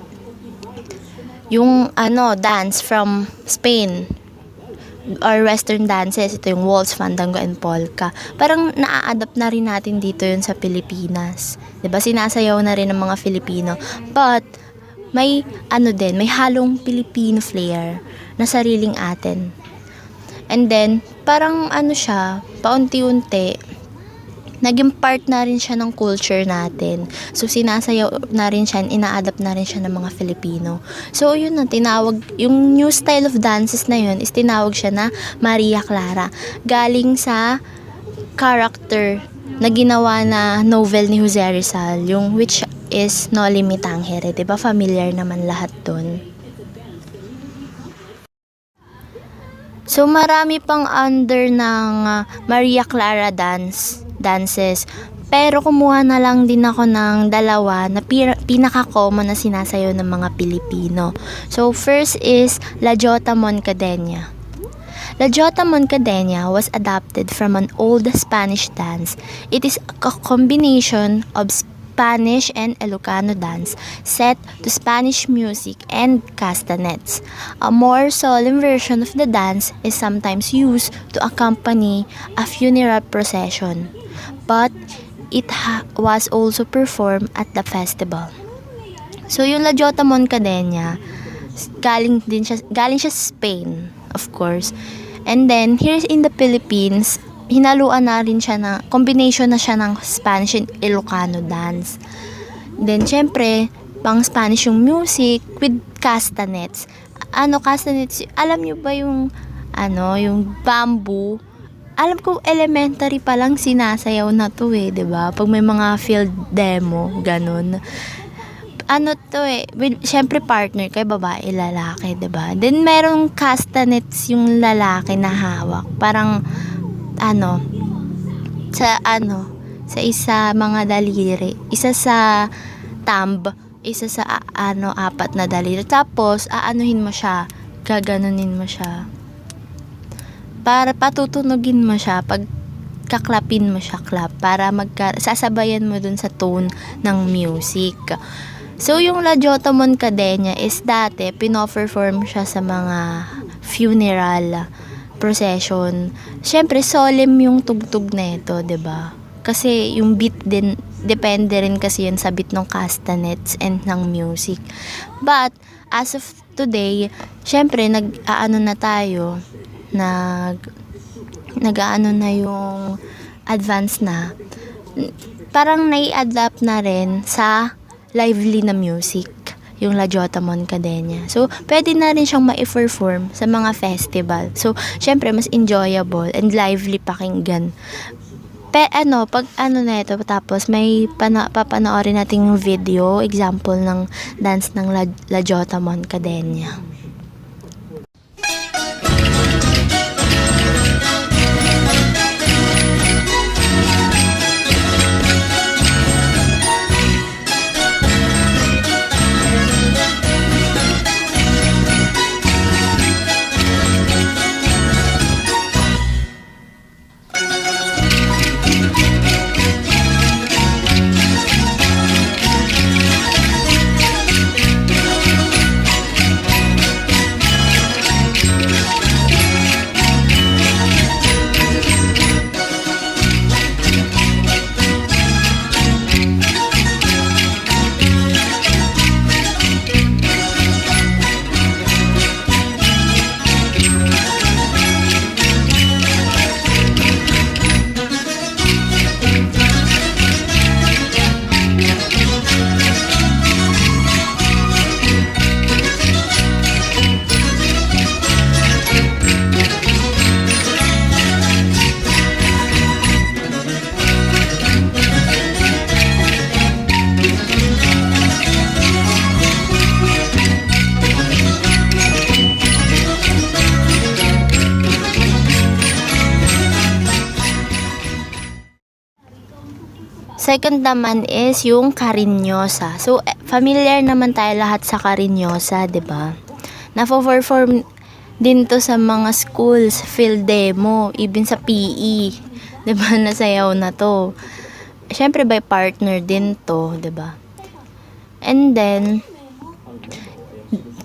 yung dance from Spain or Western dances, ito yung waltz, fandango, and polka. Parang naa-adapt na rin natin dito yun sa Pilipinas. 'Di ba? Sinasayaw na rin ng mga Filipino. But may may halong Filipino flair na sariling atin. And then parang siya, paunti-unti naging part na rin siya ng culture natin. So, sinasayaw na rin siya, ina-adapt na rin siya ng mga Filipino. So, yun na, yung new style of dances na yun is tinawag siya na Maria Clara. Galing sa character na ginawa na novel ni Jose Rizal, yung which is Noli Me Tangere. Diba? Familiar naman lahat dun. So, marami pang under ng Maria Clara dances. Pero kumuha na lang din ako ng dalawa na pinaka-common na sinasayaw ng mga Pilipino. So, first is La Jota Moncadena. La Jota Moncadena was adapted from an old Spanish dance. It is a combination of Spanish and Ilocano dance set to Spanish music and castanets. A more solemn version of the dance is sometimes used to accompany a funeral procession, but it was also performed at the festival. So yung La Jota Moncadena, galing siya sa Spain, of course. And then here in the Philippines, hinaluan na rin siya na combination na siya ng Spanish and Ilocano dance. Then syempre, pang Spanish yung music with castanets. Castanets, alam niyo ba yung yung bamboo? Alam ko elementary pa lang sinasayaw na to 'di ba? Pag may mga field demo, ganun. Syempre partner kay babae, lalaki, 'di ba? Then merong castanets yung lalaki na hawak. Parang sa isa mga daliri, isa sa thumb, isa sa apat na daliri. Tapos aanuhin mo siya, gaganunin mo siya. Para patutunugin mo siya, pag kaklapin mo siya, clap, para sasabayan mo dun sa tone ng music. So, yung La Jota Moncadena is dati, pinoperform siya sa mga funeral procession. Siyempre, solemn yung tugtog na ito, 'di ba? Kasi yung beat din, depende rin kasi yun sa beat ng castanets and ng music. But, as of today, siyempre, nag-aano na yung advance na. Parang nai-adapt na rin sa lively na music, yung La Jota Moncadena. So, pwede na rin siyang ma-perform sa mga festival. So, syempre, mas enjoyable and lively pakinggan. Pag na ito, tapos may papanoorin nating video, example ng dance ng La Jota Moncadena. Second naman is yung Carinyosa. So, familiar naman tayo lahat sa Carinyosa, 'di ba? Nafo-perform din to sa mga schools, field demo, even sa PE. 'Di ba? Nasayaw na to. Syempre by partner din to, 'di ba? And then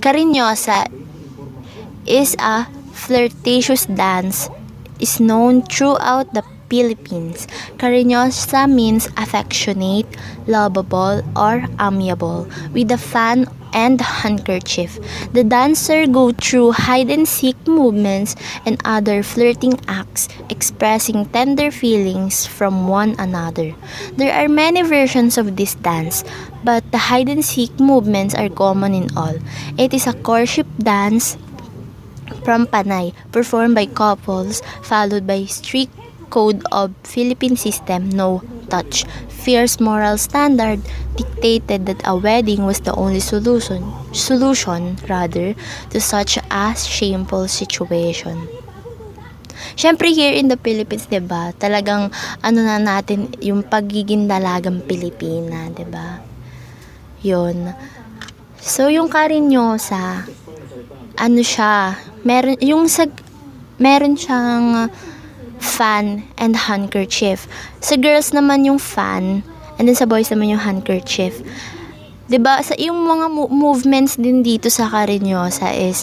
Carinyosa is a flirtatious dance is known throughout the Philippines. Carinyosa means affectionate, lovable, or amiable, with a fan and handkerchief. The dancer go through hide-and-seek movements and other flirting acts, expressing tender feelings from one another. There are many versions of this dance, but the hide-and-seek movements are common in all. It is a courtship dance from Panay, performed by couples, followed by strict code of Philippine system, no touch. Fierce moral standard dictated that a wedding was the only solution to such a shameful situation. Syempre here in the Philippines, 'di ba? Talagang na natin yung pagiging dalagang Pilipina, 'di ba? 'Yon. So yung Carinyosa, meron siyang fan and handkerchief. Sa girls naman yung fan And then sa boys naman yung handkerchief. 'Di ba? Sa yung mga movements din dito sa Carinyosa is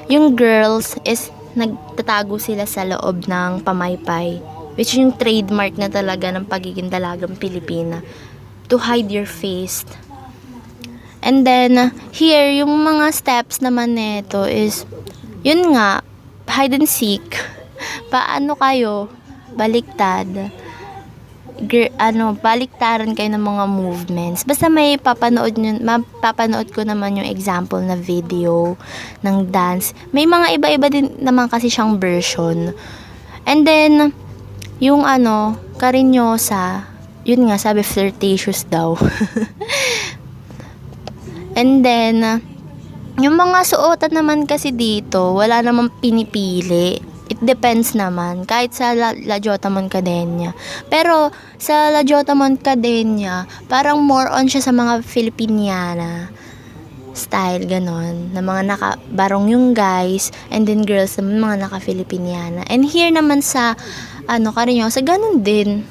yung girls is nagtatago sila sa loob ng pamaypay, which yung trademark na talaga ng pagiging dalagang Pilipina, to hide your face. And then here yung mga steps naman nito is yun nga, hide and seek. Paano kayo baliktad? Baliktaran kayo ng mga movements. Basta may mapapanood ko naman yung example na video ng dance. May mga iba-iba din naman kasi siyang version. And then, yung Carinyosa, yun nga, sabi flirtatious daw. And then, yung mga suotan naman kasi dito, wala namang pinipili. It depends naman, kahit sa La Jotamon Cadena. Pero sa La Jotamon Cadena, parang more on siya sa mga Filipiniana style, ganon. Na mga nakabarong yung guys, and then girls naman mga naka-Filipiniana. And here naman sa Carinyosa, ganon din.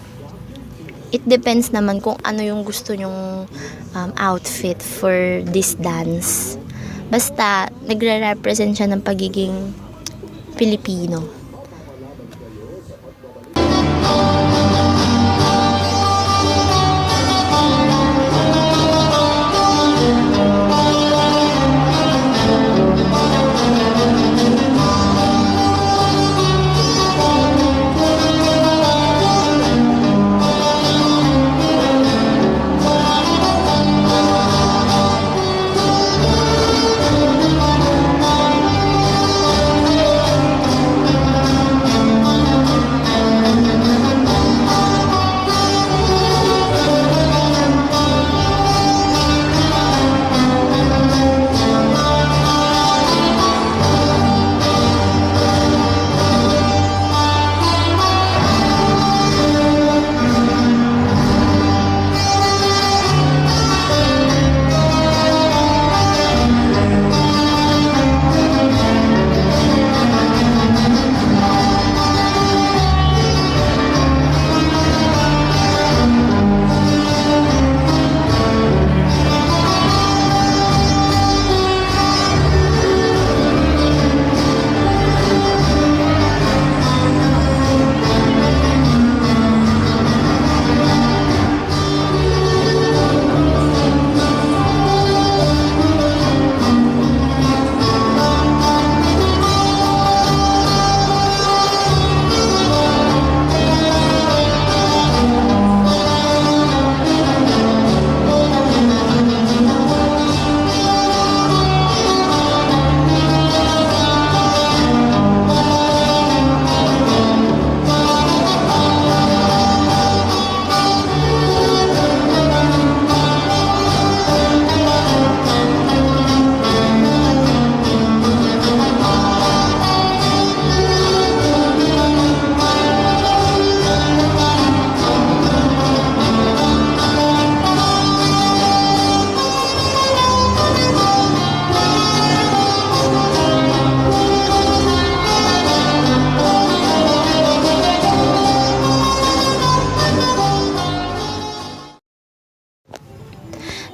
It depends naman kung ano yung gusto nyong outfit for this dance. Basta, nagre-represent siya ng pagiging Pilipino.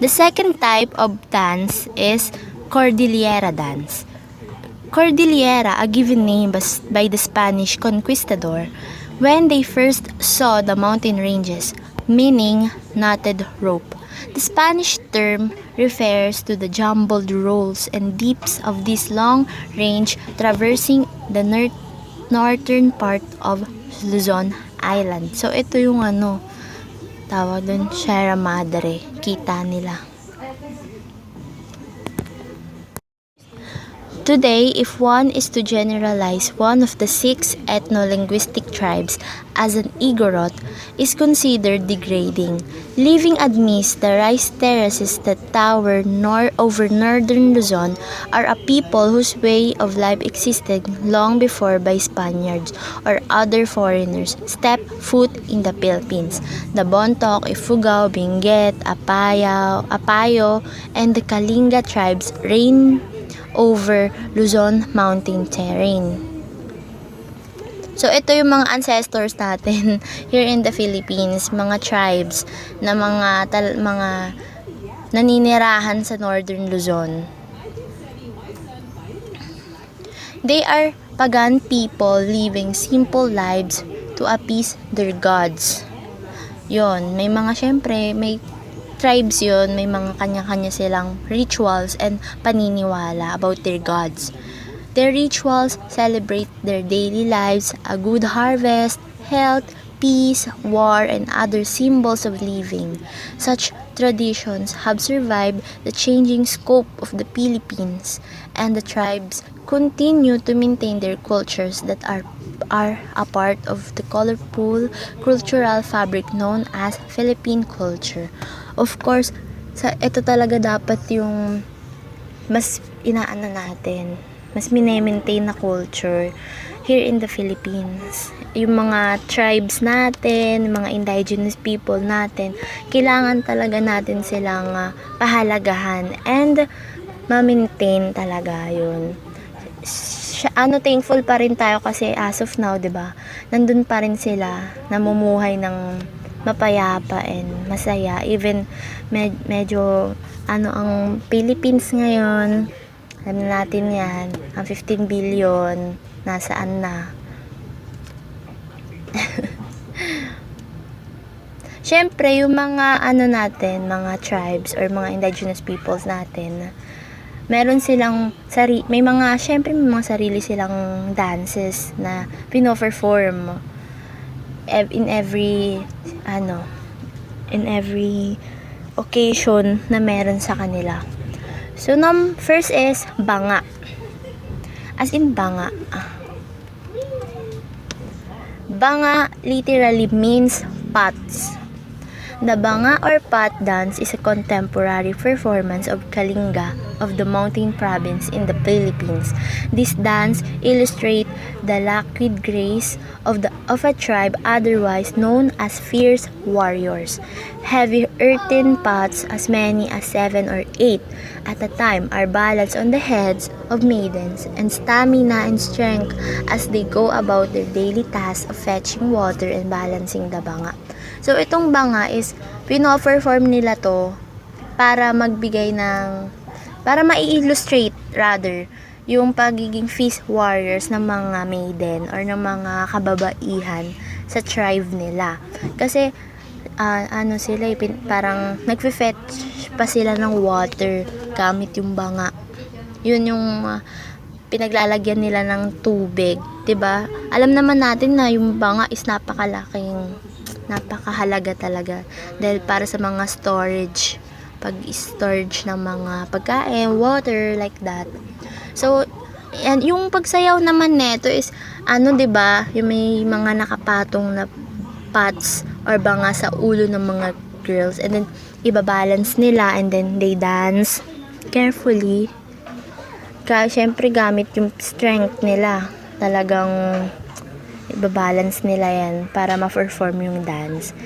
The second type of dance is Cordillera dance. Cordillera, a given name by the Spanish conquistador when they first saw the mountain ranges, meaning knotted rope. The Spanish term refers to the jumbled rolls and dips of this long range traversing the northern part of Luzon Island. So, ito yung tawag dun, Sierra Madre. Kita nila. Today, if one is to generalize one of the 6 ethno-linguistic tribes as an Igorot, is considered degrading. Living amidst the rice terraces that tower over northern Luzon are a people whose way of life existed long before by Spaniards or other foreigners step foot in the Philippines. The Bontoc, Ifugao, Benguet, Apayo, and the Kalinga tribes reign over Luzon mountain terrain. So, ito yung mga ancestors natin here in the Philippines, mga tribes na mga naninirahan sa Northern Luzon. They are pagan people living simple lives to appease their gods. Yon, may mga syempre, may tribes yon, may mga kanya-kanya silang rituals and paniniwala about their gods. Their rituals celebrate their daily lives, a good harvest, health, peace, war, and other symbols of living. Such traditions have survived the changing scope of the Philippines, and the tribes continue to maintain their cultures that are a part of the colorful cultural fabric known as Philippine culture. Of course, ito talaga dapat yung mas inaano natin, mas minemaintain na culture here in the Philippines. Yung mga tribes natin, mga indigenous people natin, kailangan talaga natin silang pahalagahan and ma-maintain talaga yun. Thankful pa rin tayo kasi as of now, 'di ba? Nandun pa rin sila, namumuhay ng mapayapa and masaya. Even medyo ang Philippines ngayon, alam natin 'yan, ang 15 billion nasaan na. Siyempre, yung mga natin, mga tribes or mga indigenous peoples natin, meron silang may mga sarili silang dances na pino-perform in every occasion na meron sa kanila. So first is banga. As in banga. Banga literally means pots. The banga or pot dance is a contemporary performance of Kalinga of the Mountain Province in the Philippines. This dance illustrates the liquid grace of a tribe otherwise known as fierce warriors. Heavy earthen pots, as many as 7 or 8 at a time, are balanced on the heads of maidens, and stamina and strength as they go about their daily task of fetching water and balancing the banga. So, itong banga is, pino-perform nila to para para ma-illustrate rather, yung pagiging fierce warriors ng mga maiden or ng mga kababaihan sa tribe nila. Kasi, sila, parang nagfe-fetch pa sila ng water gamit yung banga. Yun yung pinaglalagyan nila ng tubig, 'di ba? Alam naman natin na yung banga is napakahalaga talaga dahil para sa mga storage, pag-storage ng mga pagkain, water, like that. So, yung pagsayaw naman neto is 'di ba, yung may mga nakapatong na pots or banga sa ulo ng mga girls, and then ibabalance nila, and then they dance carefully. Kaya syempre gamit yung strength nila, talagang ibabalance nila yan para ma-perform yung dance.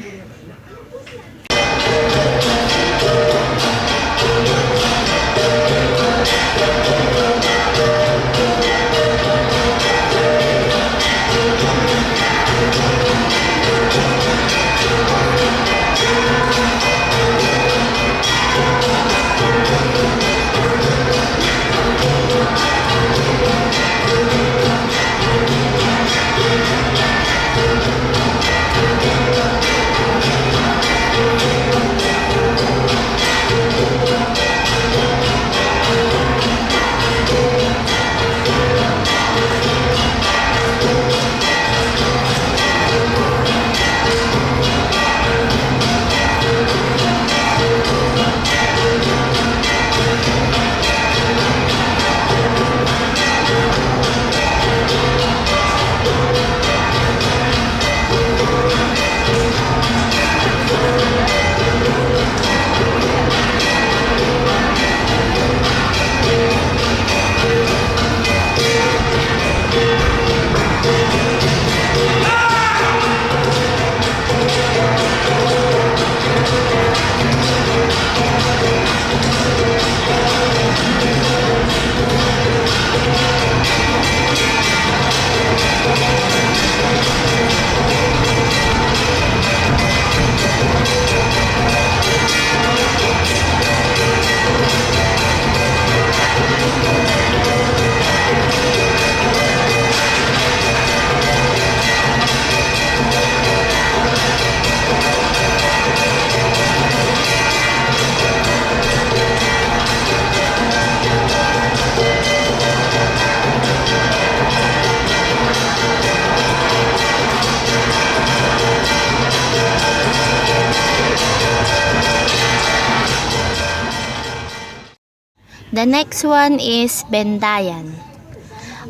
The next one is Bendayan.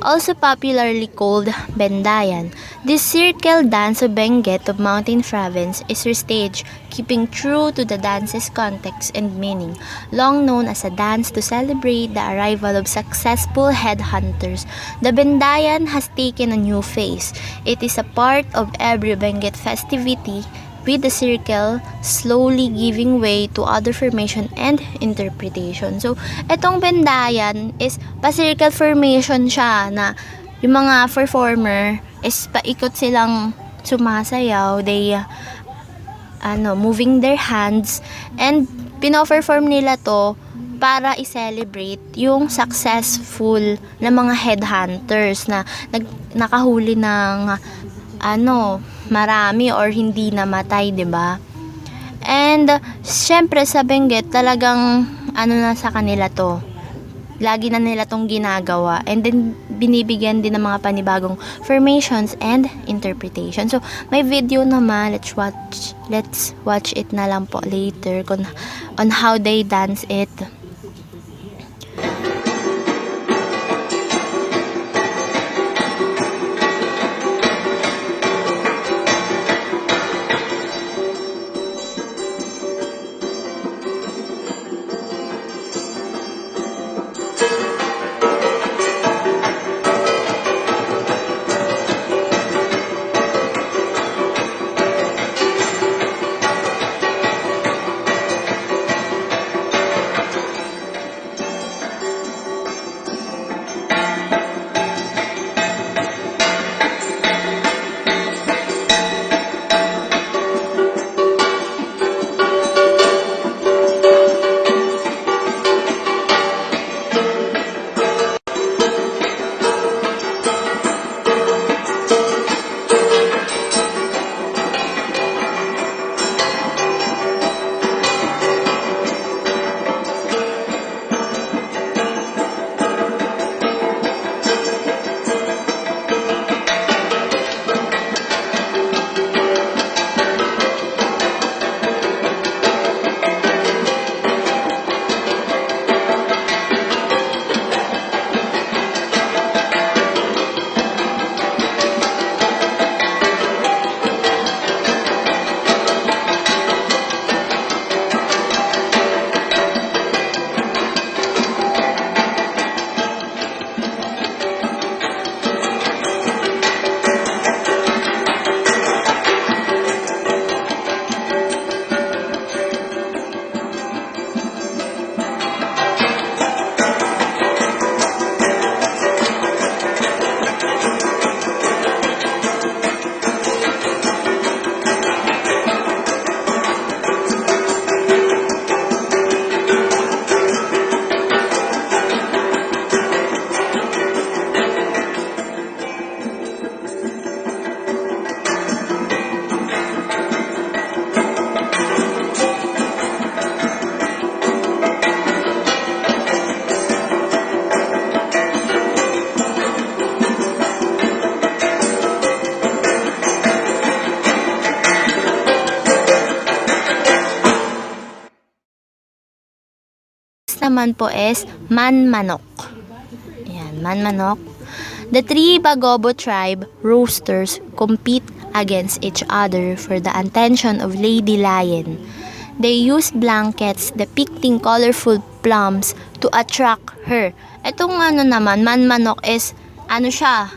Also popularly called Bendayan, this circle dance of Benguet of Mountain Province is restaged, keeping true to the dance's context and meaning. Long known as a dance to celebrate the arrival of successful headhunters, the Bendayan has taken a new face. It is a part of every Benguet festivity, with the circle slowly giving way to other formation and interpretation. So, etong Bendayan is pa-circle formation siya na yung mga performer is paikot silang sumasayaw. They moving their hands, and pino-perform nila to para i-celebrate yung successful na mga headhunters na nakahuli ng marami or hindi namatay, 'di ba? And syempre sa Benguet talagang na sa kanila to. Lagi na nila tong ginagawa, and then binibigyan din ng mga panibagong formations and interpretation. So may video naman, let's watch it na lang po later on how they dance it. Naman po is Man-Manok. Ayan, Man-Manok. The three Bagobo tribe roosters compete against each other for the attention of Lady Lion. They use blankets depicting colorful plums to attract her. Itong naman, Man-Manok is, siya,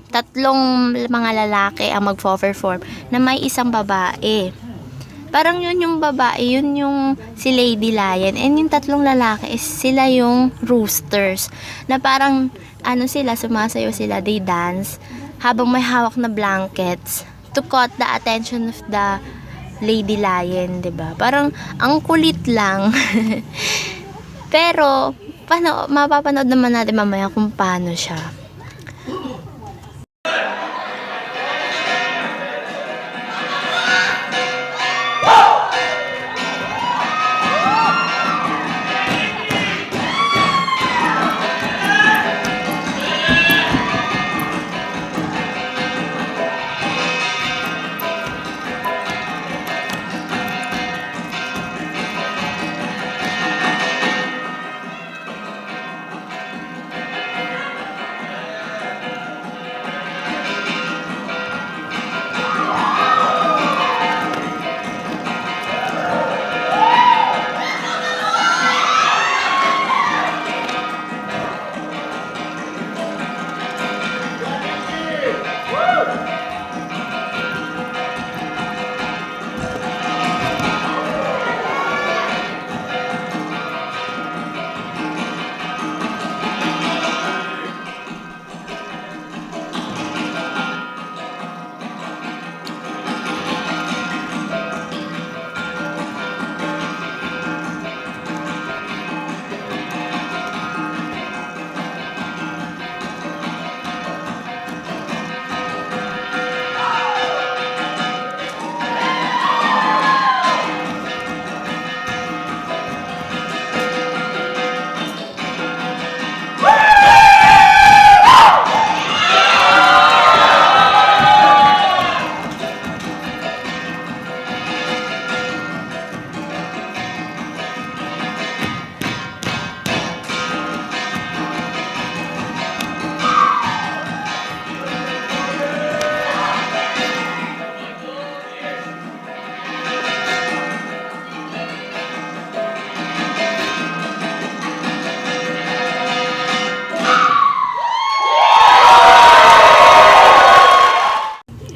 tatlong mga lalaki ang magpo-perform na may isang babae. Parang yun yung babae, yun yung si Lady Lion. And yung tatlong lalaki is sila yung roosters. Na parang, sila, sumasayaw sila, they dance. Habang may hawak na blankets to caught the attention of the Lady Lion, 'di ba? Parang, ang kulit lang. Pero, mapapanood naman natin mamaya kung paano siya.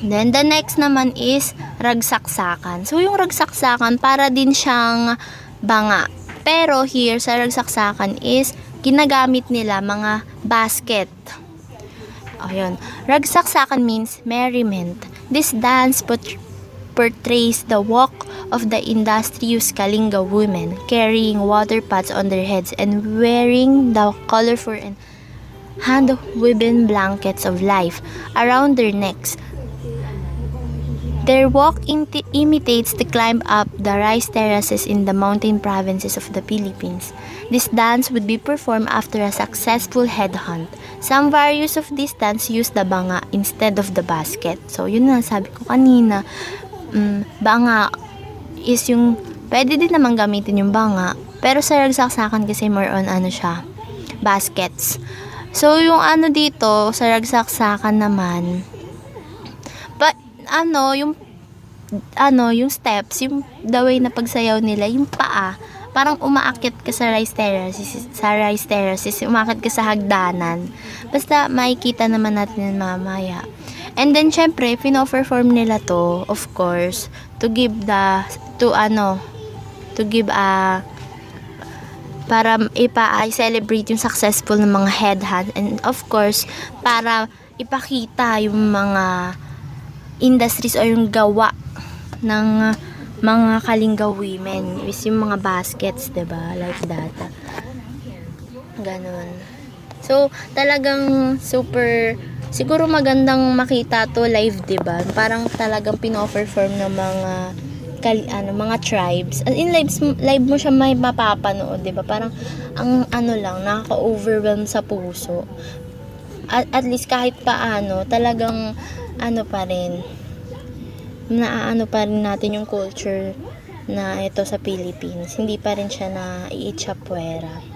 Then, the next naman is ragsaksakan. So, yung ragsaksakan, para din siyang banga. Pero here, sa ragsaksakan is, ginagamit nila mga basket. Ayun. Ragsaksakan means merriment. This dance portrays the walk of the industrious Kalinga women, carrying water pots on their heads and wearing the colorful and hand-woven blankets of life around their necks. Their walk imitates the climb up the rice terraces in the mountain provinces of the Philippines. This dance would be performed after a successful headhunt. Some variants of this dance use the banga instead of the basket. So, yun na sabi ko kanina. Banga is yung, pwede din naman gamitin yung banga. Pero sa ragsaksakan kasi more on baskets. So, yung dito, sa ragsaksakan naman, yung steps, yung the way na pagsayaw nila, yung paa, parang umaakit ka sa rice terraces, umaakit ka sa hagdanan. Basta makikita naman natin yun mamaya. And then, syempre, pino-perform nila to, of course, para i-celebrate yung successful ng mga headhunt, and of course, para ipakita yung mga industries o yung gawa ng mga Kalinga women is yung mga baskets, diba? Like that. Ganon. So, talagang super, siguro magandang makita to live, diba? Parang talagang pino-perform ng mga tribes. As in, live mo siya may mapapanood, diba? Parang, nakaka-overwhelm sa puso. At least kahit paano, talagang pa rin, pa rin natin yung culture na ito sa Philippines. Hindi pa rin siya na iitsapwera.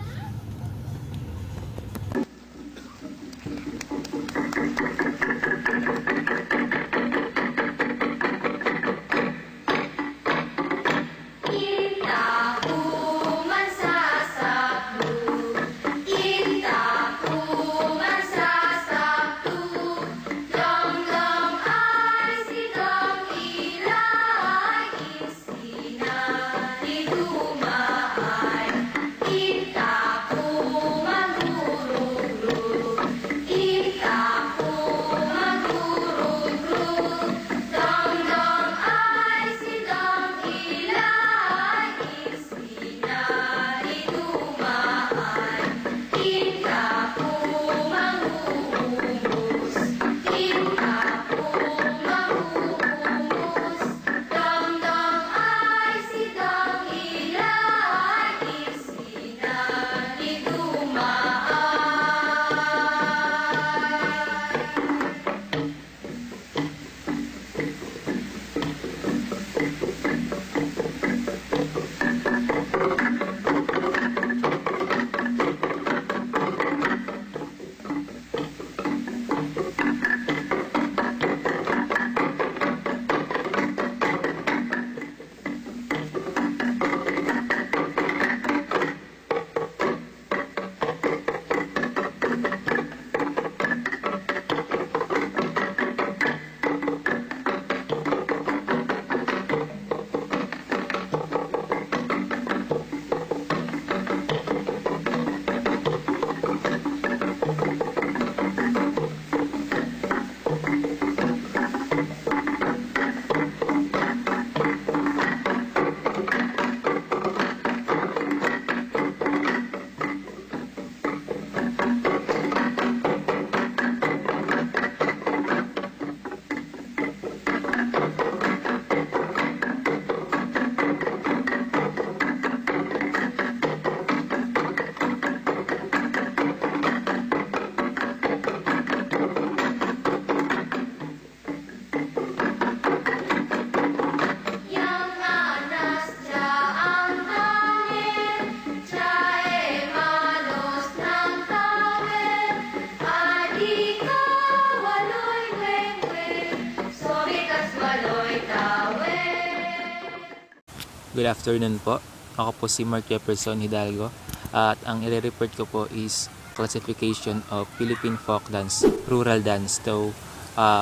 Good afternoon po. Ako po si Mark Jefferson Hidalgo at ang i-report ko po is classification of Philippine folk dance, rural dance. So,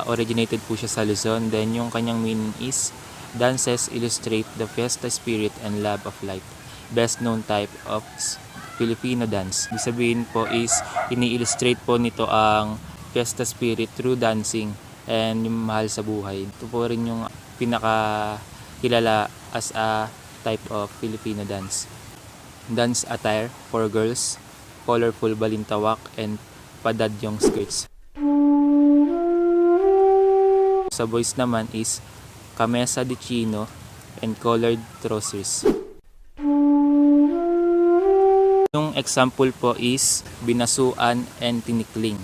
originated po siya sa Luzon. Then yung kanyang meaning is, dances illustrate the fiesta spirit and love of life. Best known type of Filipino dance. Ibig sabihin po is, ini-illustrate po nito ang fiesta spirit through dancing and yung mahal sa buhay. Ito po rin yung pinakakilala as a type of Filipino dance. Dance attire for girls, colorful balintawak and padadyong skirts. Sa boys naman is camisa de chino and colored trousers. Yung example po is binasuan and tinikling.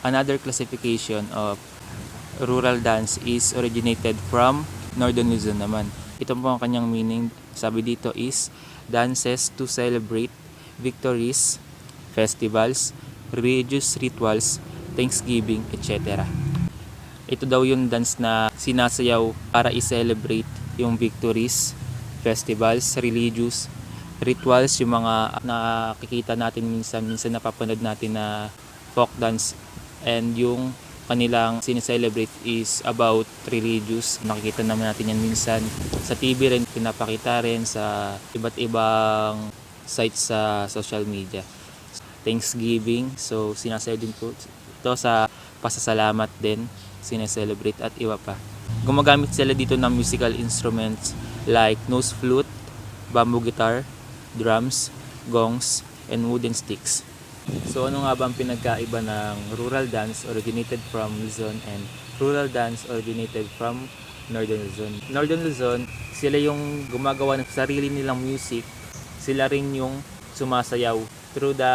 Another classification of rural dance is originated from Northern Luzon naman. Ito po ang kanyang meaning. Sabi dito is dances to celebrate victories, festivals, religious rituals, Thanksgiving, etc. Ito daw yung dance na sinasayaw para i-celebrate yung victories, festivals, religious rituals, yung mga nakikita natin minsan napapanood natin na folk dance, and yung kanilang sineselebrate is about religious. Nakikita naman natin yan minsan sa TV rin, pinapakita rin sa iba't ibang sites sa social media. Thanksgiving, so sinasayaw din po ito sa pasasalamat din, sineselebrate at iba pa. Gumagamit sila dito ng musical instruments like nose flute, bamboo guitar, drums, gongs, and wooden sticks. So ano nga ba ang pinagkaiba ng rural dance originated from Luzon and rural dance originated from Northern Luzon? Northern Luzon, sila yung gumagawa ng sarili nilang music, sila rin yung sumasayaw through the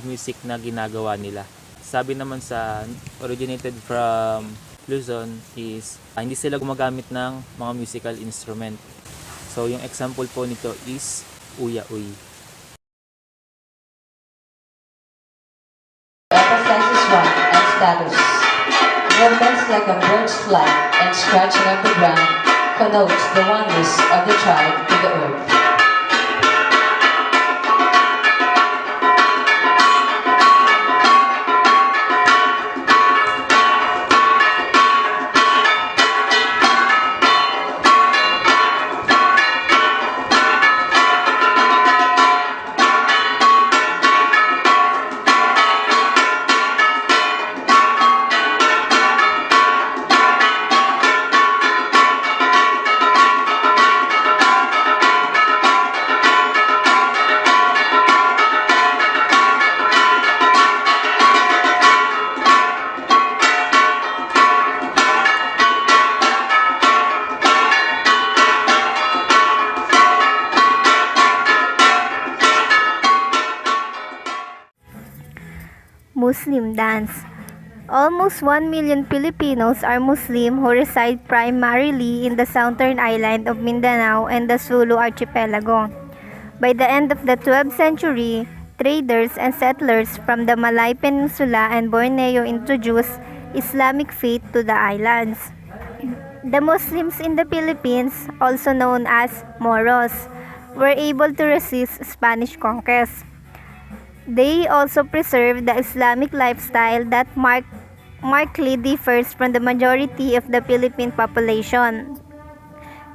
music na ginagawa nila. Sabi naman sa originated from Luzon is hindi sila gumagamit ng mga musical instrument. So yung example po nito is uya-uy. Emphasizes one and status. Movements like a bird's flight and scratching of the ground connotes the oneness of the child to the earth. Muslim dance. Almost 1 million Filipinos are Muslim who reside primarily in the southern island of Mindanao and the Sulu archipelago. By the end of the 12th century, traders and settlers from the Malay Peninsula and Borneo introduced Islamic faith to the islands. The Muslims in the Philippines, also known as Moros, were able to resist Spanish conquest. They also preserved the Islamic lifestyle that markedly differs from the majority of the Philippine population.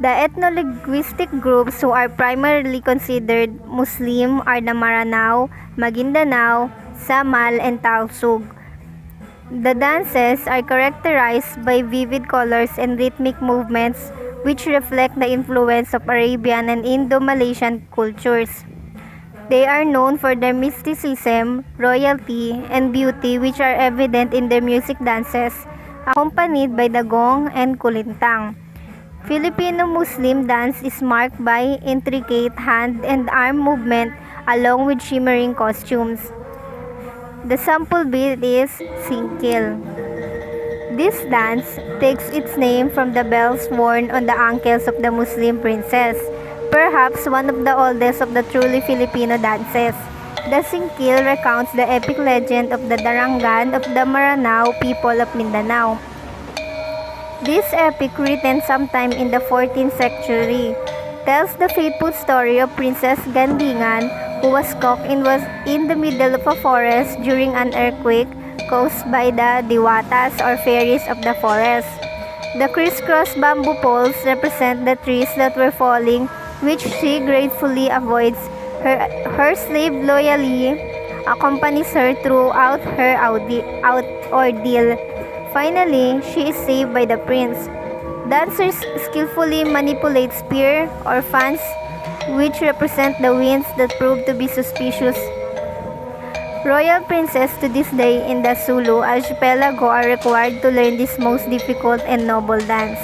The ethno-linguistic groups who are primarily considered Muslim are the Maranao, Maguindanao, Samal, and Tausug. The dances are characterized by vivid colors and rhythmic movements which reflect the influence of Arabian and Indo-Malaysian cultures. They are known for their mysticism, royalty, and beauty which are evident in their music dances, accompanied by the gong and kulintang. Filipino Muslim dance is marked by intricate hand and arm movement along with shimmering costumes. The sample beat is singkil. This dance takes its name from the bells worn on the ankles of the Muslim princess, perhaps one of the oldest of the truly Filipino dances. The singkil recounts the epic legend of the Darangan of the Maranao people of Mindanao. This epic, written sometime in the 14th century, tells the faithful story of Princess Gandingan, who was caught in the middle of a forest during an earthquake caused by the diwatas or fairies of the forest. The crisscross bamboo poles represent the trees that were falling, which she gratefully avoids. Her slave loyally accompanies her throughout her ordeal. Finally, she is saved by the prince. Dancers skillfully manipulate spear or fans, which represent the winds that prove to be suspicious. Royal princes to this day in the Sulu archipelago are required to learn this most difficult and noble dance.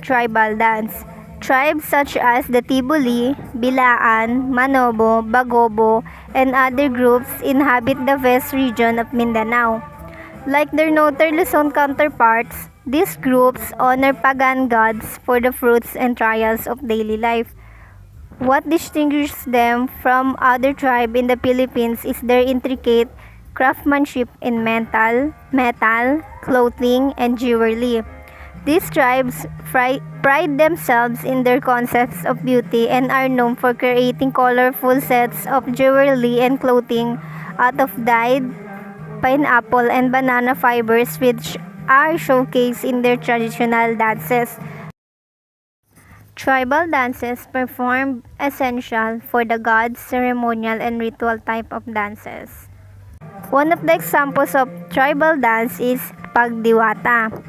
Tribal dance. Tribes such as the Tibuli, Bilaan, Manobo, Bagobo, and other groups inhabit the west region of Mindanao. Like their northern Luzon counterparts, these groups honor pagan gods for the fruits and trials of daily life. What distinguishes them from other tribes in the Philippines is their intricate craftsmanship in metal, clothing, and jewelry. These tribes pride themselves in their concepts of beauty and are known for creating colorful sets of jewelry and clothing out of dyed pineapple and banana fibers, which are showcased in their traditional dances. Tribal dances performed essential for the gods, ceremonial and ritual type of dances. One of the examples of tribal dance is Pagdiwata.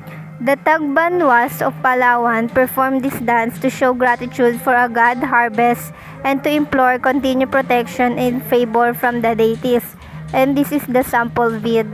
The Tagbanwas of Palawan performed this dance to show gratitude for a god harvest and to implore continued protection and favor from the deities. And this is the sample vid.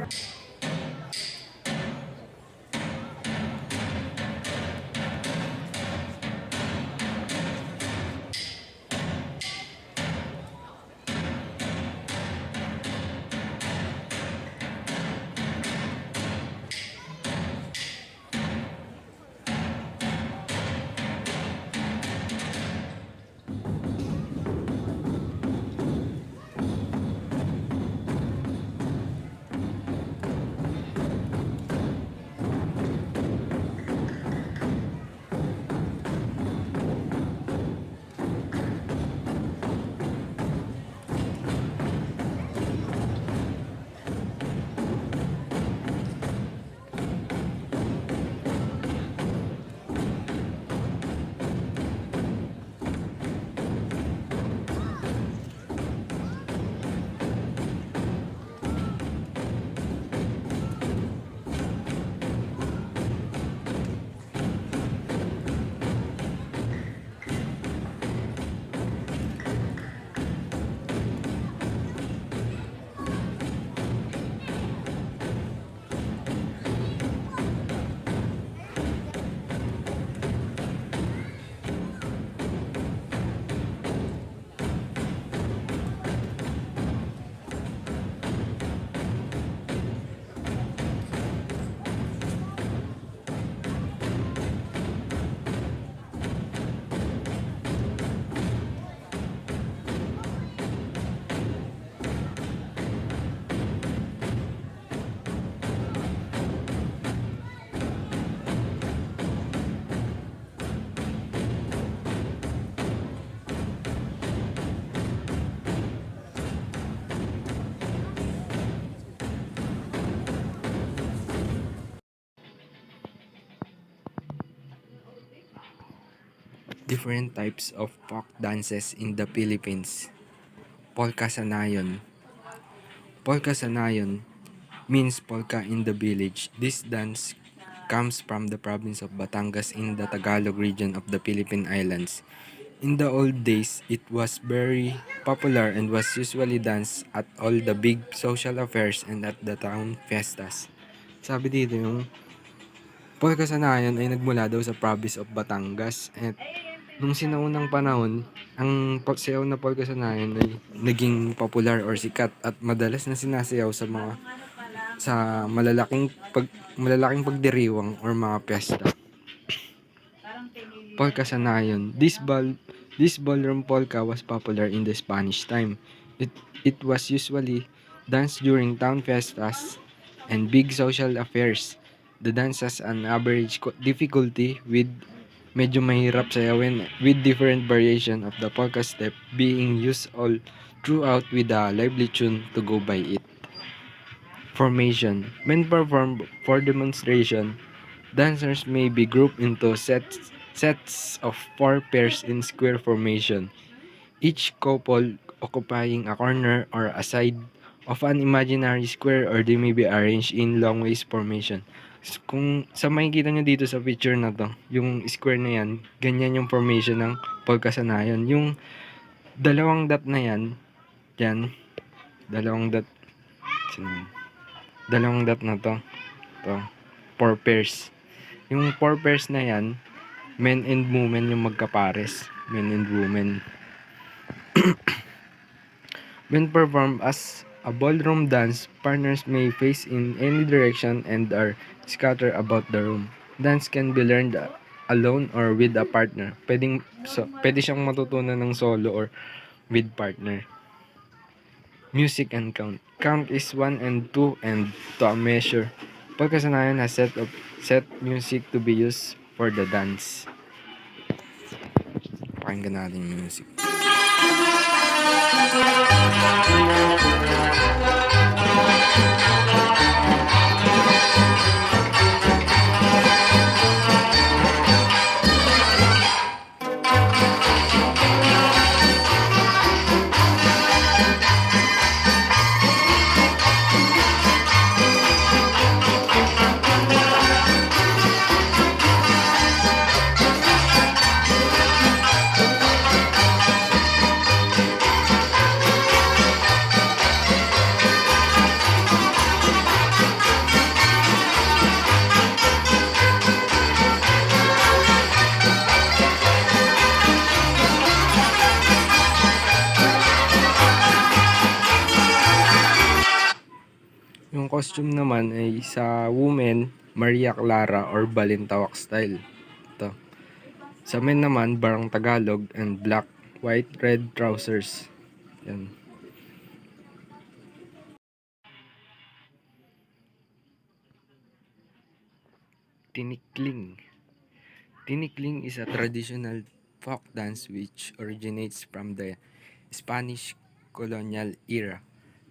different types of folk dances in the Philippines. Polka Sanayon. Polka Sanayon means polka in the village. This dance comes from the province of Batangas in the Tagalog region of the Philippine Islands. In the old days, it was very popular and was usually danced at all the big social affairs and at the town fiestas. Sabi dito yung polka sanayan ay nagmula daw sa province of Batangas at nung sinaunang panahon, ang sayaw na polka sanayan ay naging popular or sikat at madalas na sinasayaw sa malalaking pagdiriwang or mga piyesta. Polka sanayon. This ballroom polka was popular in the Spanish time. It was usually danced during town fiestas and big social affairs. The dance has an average difficulty with medyo mahirap sayawin with different variation of the polka step being used all throughout with a lively tune to go by it. Formation. When performed for demonstration, dancers may be grouped into sets of 4 pairs in square formation, each couple occupying a corner or a side of an imaginary square, or they may be arranged in long ways formation. Kung sa makikita nyo dito sa picture na to, yung square na yan, ganyan yung formation ng polka sanayon. Yung dalawang dot na yan, dyan, dalawang dot, dalawang dot na to, 4 pairs. Yung 4 pairs na yan, men and women yung magkapares. Men and women. When performed as a ballroom dance, partners may face in any direction and are scattered about the room. Dance can be learned alone or with a partner. Pwede siyang matutunan ng solo or with partner. Music and count. Count is 1 and 2 and to a measure. Polka sanayon has set music to be used for the dance. Pakinggan natin yung music. Yung costume naman ay sa women, Maria Clara or Balintawak style. Ito. Sa men naman, Barang Tagalog and black, white, red trousers. Yan. Tinikling. Tinikling is a traditional folk dance which originates from the Spanish colonial era.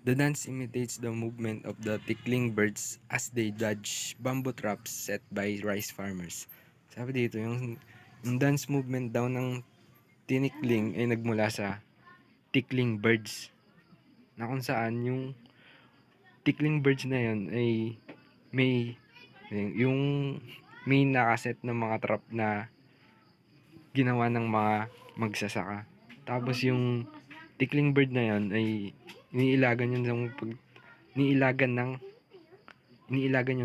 The dance imitates the movement of the tickling birds as they dodge bamboo traps set by rice farmers. Sabi dito, yung dance movement daw ng tinikling ay nagmula sa tickling birds. Na kung saan yung tickling birds na yun ay may nakaset ng mga trap na ginawa ng mga magsasaka. Tapos yung tickling bird na yun ay iniilagan yung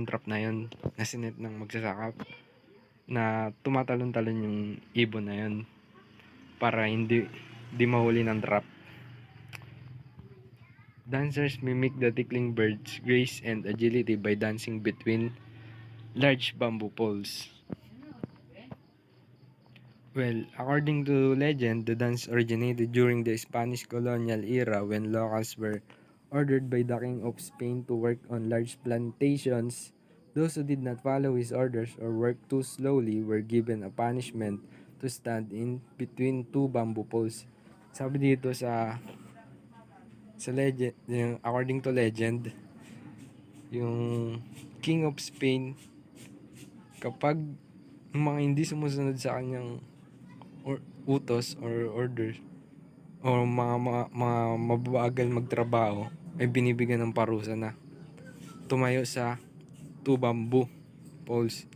trap na yun na sinet ng magsasaka na tumatalon-talon yung ibon na yun para hindi mahuli ng trap. Dancers mimic the tickling bird's grace and agility by dancing between large bamboo poles. Well, according to legend, the dance originated during the Spanish colonial era when locals were ordered by the King of Spain to work on large plantations. Those who did not follow his orders or work too slowly were given a punishment to stand in between 2 bamboo poles. Sabi dito sa legend, according to legend, yung King of Spain, kapag mga hindi sumusunod sa kanyang or utos or order o mga mababagal magtrabaho ay binibigyan ng parusa na tumayo sa two bamboo poles.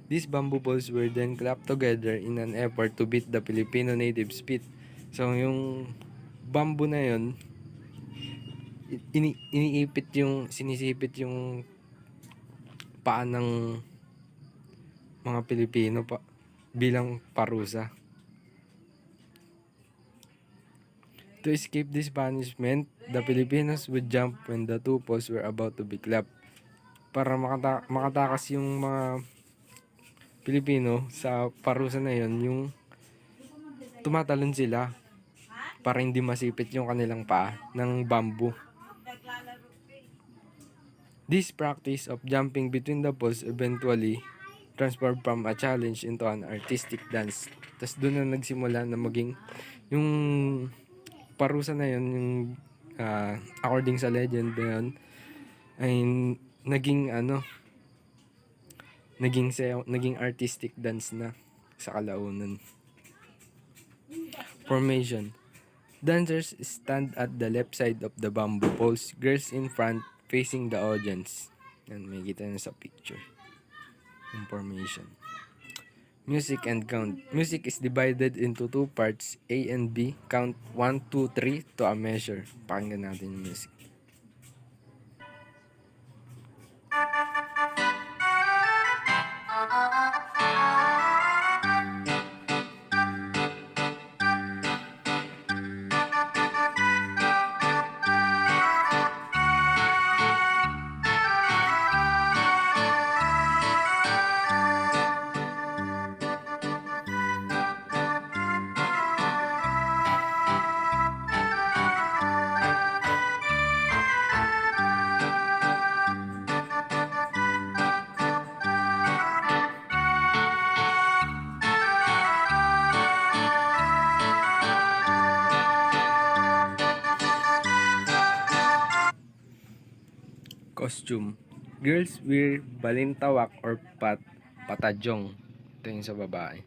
These bamboo poles were then clapped together in an effort to beat the Filipino natives' feet. So yung bamboo na yun, sinisipit yung paa ng mga Pilipino bilang parusa. To escape this punishment, the Filipinos would jump when the two poles were about to be clapped. Para makatakas yung mga Pilipino sa parusa na yon, yung tumatalon sila para hindi masipit yung kanilang paa ng bamboo. This practice of jumping between the poles eventually transformed from a challenge into an artistic dance. Tapos doon na nagsimula na maging yung parusa na yun, yung according sa legend na yun, ay naging artistic dance na sa kalaunan. Formation. Dancers stand at the left side of the bamboo poles, girls in front facing the audience. Yan, may kita na sa picture. Information. Music and count. Music is divided into two parts, A and B. Count 1, 2, 3 to a measure. Pakinggan natin yung music. Costume. Girls wear balintawak or patadyong. Ito yung sa babae.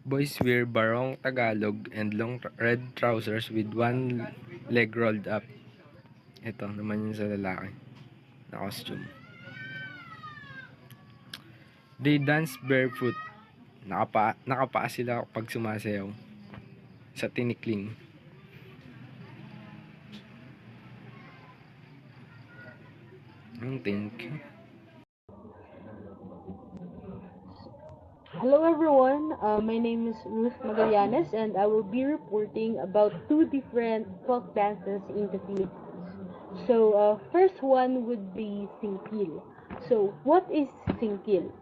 Boys wear barong Tagalog and long red trousers with one leg rolled up. Ito naman yung sa lalaki na costume. They dance barefoot. Nakapaa sila pag sumasayaw sa tinikling. Thank you. Hello everyone, my name is Ruth Magallanes and I will be reporting about two different folk dances in the Philippines. So, first one would be Singkil. So, what is Singkil?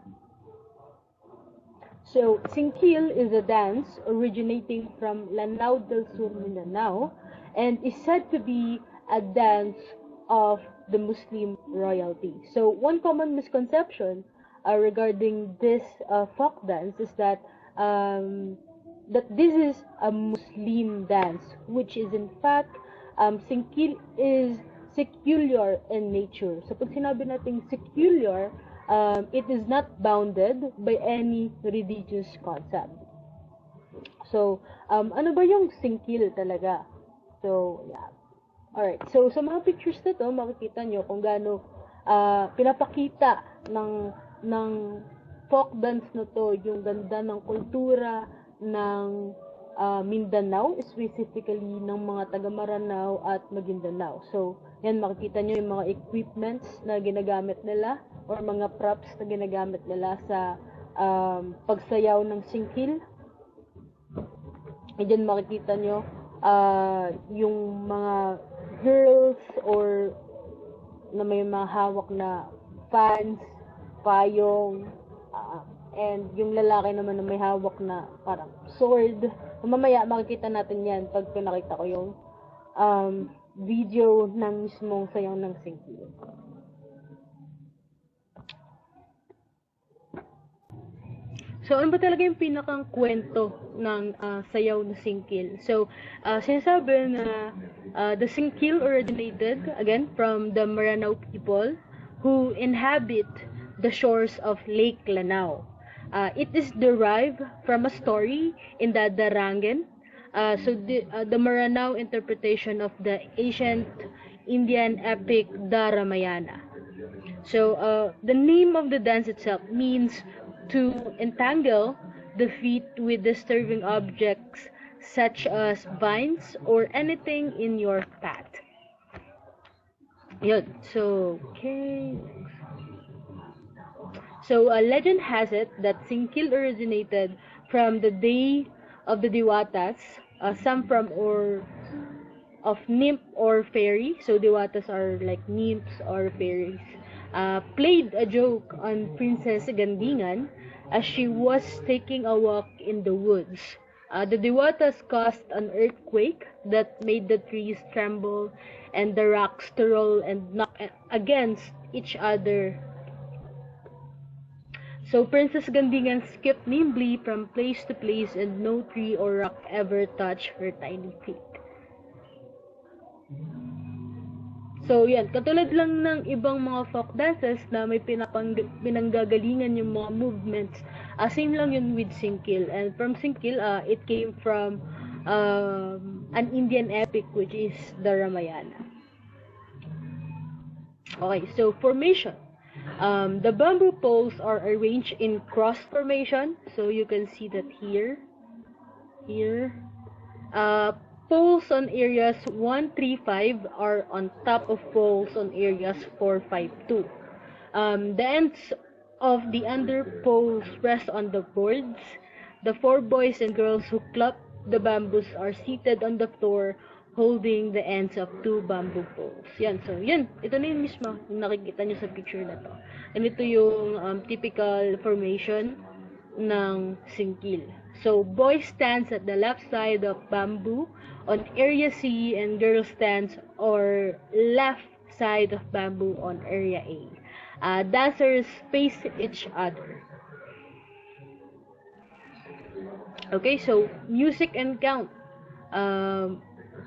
So, Singkil is a dance originating from Lanao del Sur, Mindanao, and is said to be a dance of the Muslim royalty. So, one common misconception regarding this folk dance is that this is a Muslim dance, which is in fact, Singkil is secular in nature. So, pag sinabi natin secular, it is not bounded by any religious concept. So, ano ba yung Singkil talaga? So, yeah. Alright, so sa mga pictures na to, makikita nyo kung gaano pinapakita ng folk dance na to yung ganda ng kultura ng Mindanao, specifically ng mga taga Maranao at Maguindanao. So, yan makikita nyo yung mga equipments na ginagamit nila or mga props na ginagamit nila sa pagsayaw ng Singkil. And then makikita nyo yung mga girls or na may mga hawak na fans, payong, and yung lalaki naman na may hawak na parang sword. Mamaya makikita natin yan pag pinakita ko yung video ng mismong sayaw ng Singkil. So, ano ba talaga yung pinakang kwento ng sayaw na Singkil? So, sinasabi na the Singkil originated, again, from the Maranao people who inhabit the shores of Lake Lanao. It is derived from a story in the Darangen. The Maranao interpretation of the ancient Indian epic the Ramayana. So the name of the dance itself means to entangle the feet with disturbing objects such as vines or anything in your path. Yun. So legend has it that Singkil originated from the day of the Diwatas, some from or of nymph or fairy. So Diwatas are like nymphs or fairies. Played a joke on Princess Gandingan as she was taking a walk in the woods. The Diwatas caused an earthquake that made the trees tremble and the rocks to roll and knock against each other. So Princess Gandingan skipped nimbly from place to place and no tree or rock ever touched her tiny feet. So yan, katulad lang ng ibang mga folk dances na may pinanggagalingan yung mga movements, same lang yun with Singkil. And from Singkil, it came from an Indian epic which is the Ramayana. Okay, so formation. The bamboo poles are arranged in cross formation. So you can see that here. Poles on areas 1, 3, 5 are on top of poles on areas 4, 5, 2. The ends of the under poles rest on the boards. The 4 boys and girls who clap the bamboos are seated on the floor holding the ends of 2 bamboo poles. Yan. So, yan. Ito na yun mismo. Yung nakikita nyo sa picture na to. And ito yung typical formation ng Singkil. So, boy stands at the left side of bamboo on area C and girl stands or left side of bamboo on area A. Dancers face each other. Okay, so music and count.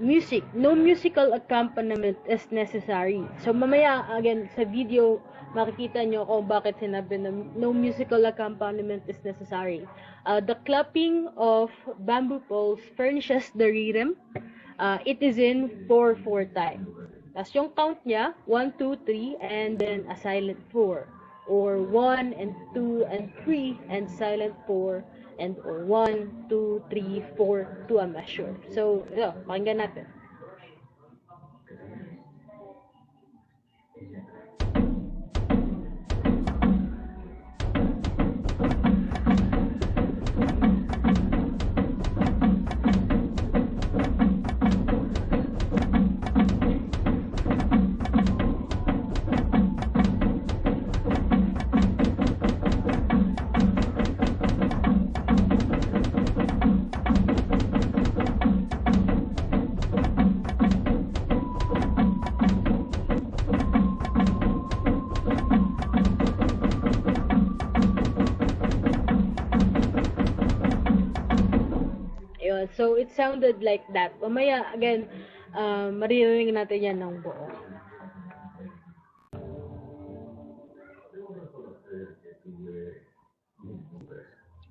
Music. No musical accompaniment is necessary. So, mamaya, again, sa video, makikita nyo kung bakit sinabi na no musical accompaniment is necessary. The clapping of bamboo poles furnishes the rhythm. It is in 4/4 time. Tapos yung count niya, 1, 2, 3, and then a silent 4. Or 1 and 2 and 3 and silent 4 and or 1, 2, 3, 4 to a measure. So, pakinggan natin. So, it sounded like that. Mamaya, again, maririnig natin yan ng buo.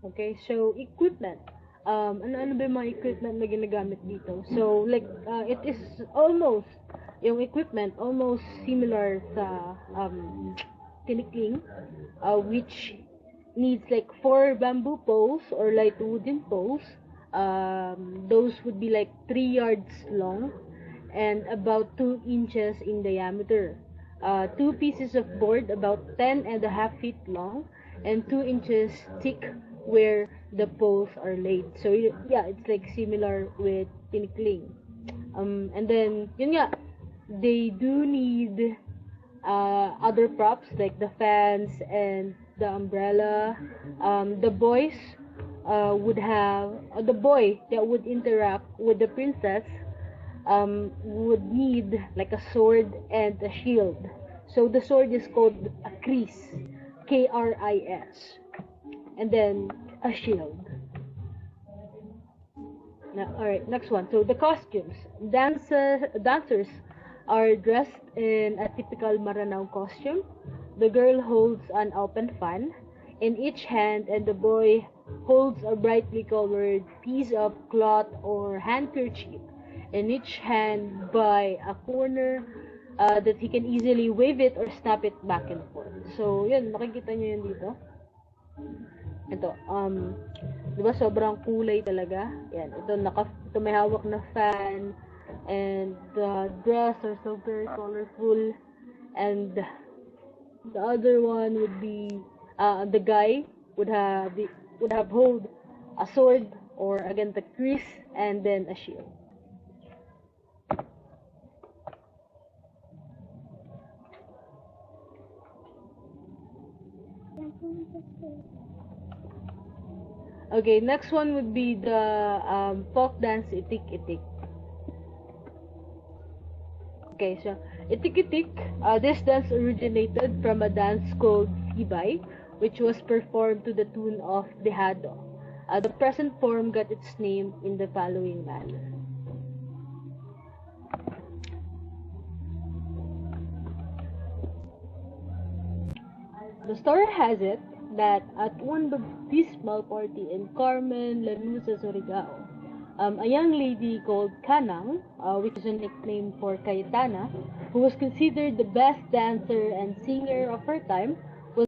Okay, so, equipment. Ano ba yung mga equipment na ginagamit dito? So, like, it is almost, yung equipment, almost similar sa tinikling, which needs like 4 bamboo poles or like wooden poles. Those would be like 3 yards long and about 2 inches in diameter. 2 pieces of board about 10.5 feet long and 2 inches thick where the poles are laid. So yeah, it's like similar with tinikling. And then yun nga, they do need other props like the fans and the umbrella. The boys would have the boy that would interact with the princess would need like a sword and a shield. So the sword is called a kris, K-R-I-S, and then a shield. Now, all right, next one. So the costumes. Dancers are dressed in a typical Maranao costume. The girl holds an open fan. in each hand, and the boy holds a brightly colored piece of cloth or handkerchief in each hand by a corner that he can easily wave it or snap it back and forth. So, yun, makikita nyo yun dito. Ito, di ba sobrang kulay talaga? Yan, ito may hawak na fan, and the dress are so very colorful, and the other one would be, the guy would have hold a sword, or again the kris, and then a shield. Okay, next one would be the folk dance itik-itik. Okay, so itik-itik, this dance originated from a dance called Sibay, which was performed to the tune of Dehado. The present form got its name in the following manner. The story has it that at one baptismal party in Carmen, Lanuza, Surigao, a young lady called Kanang, which is a nickname for Cayetana, who was considered the best dancer and singer of her time,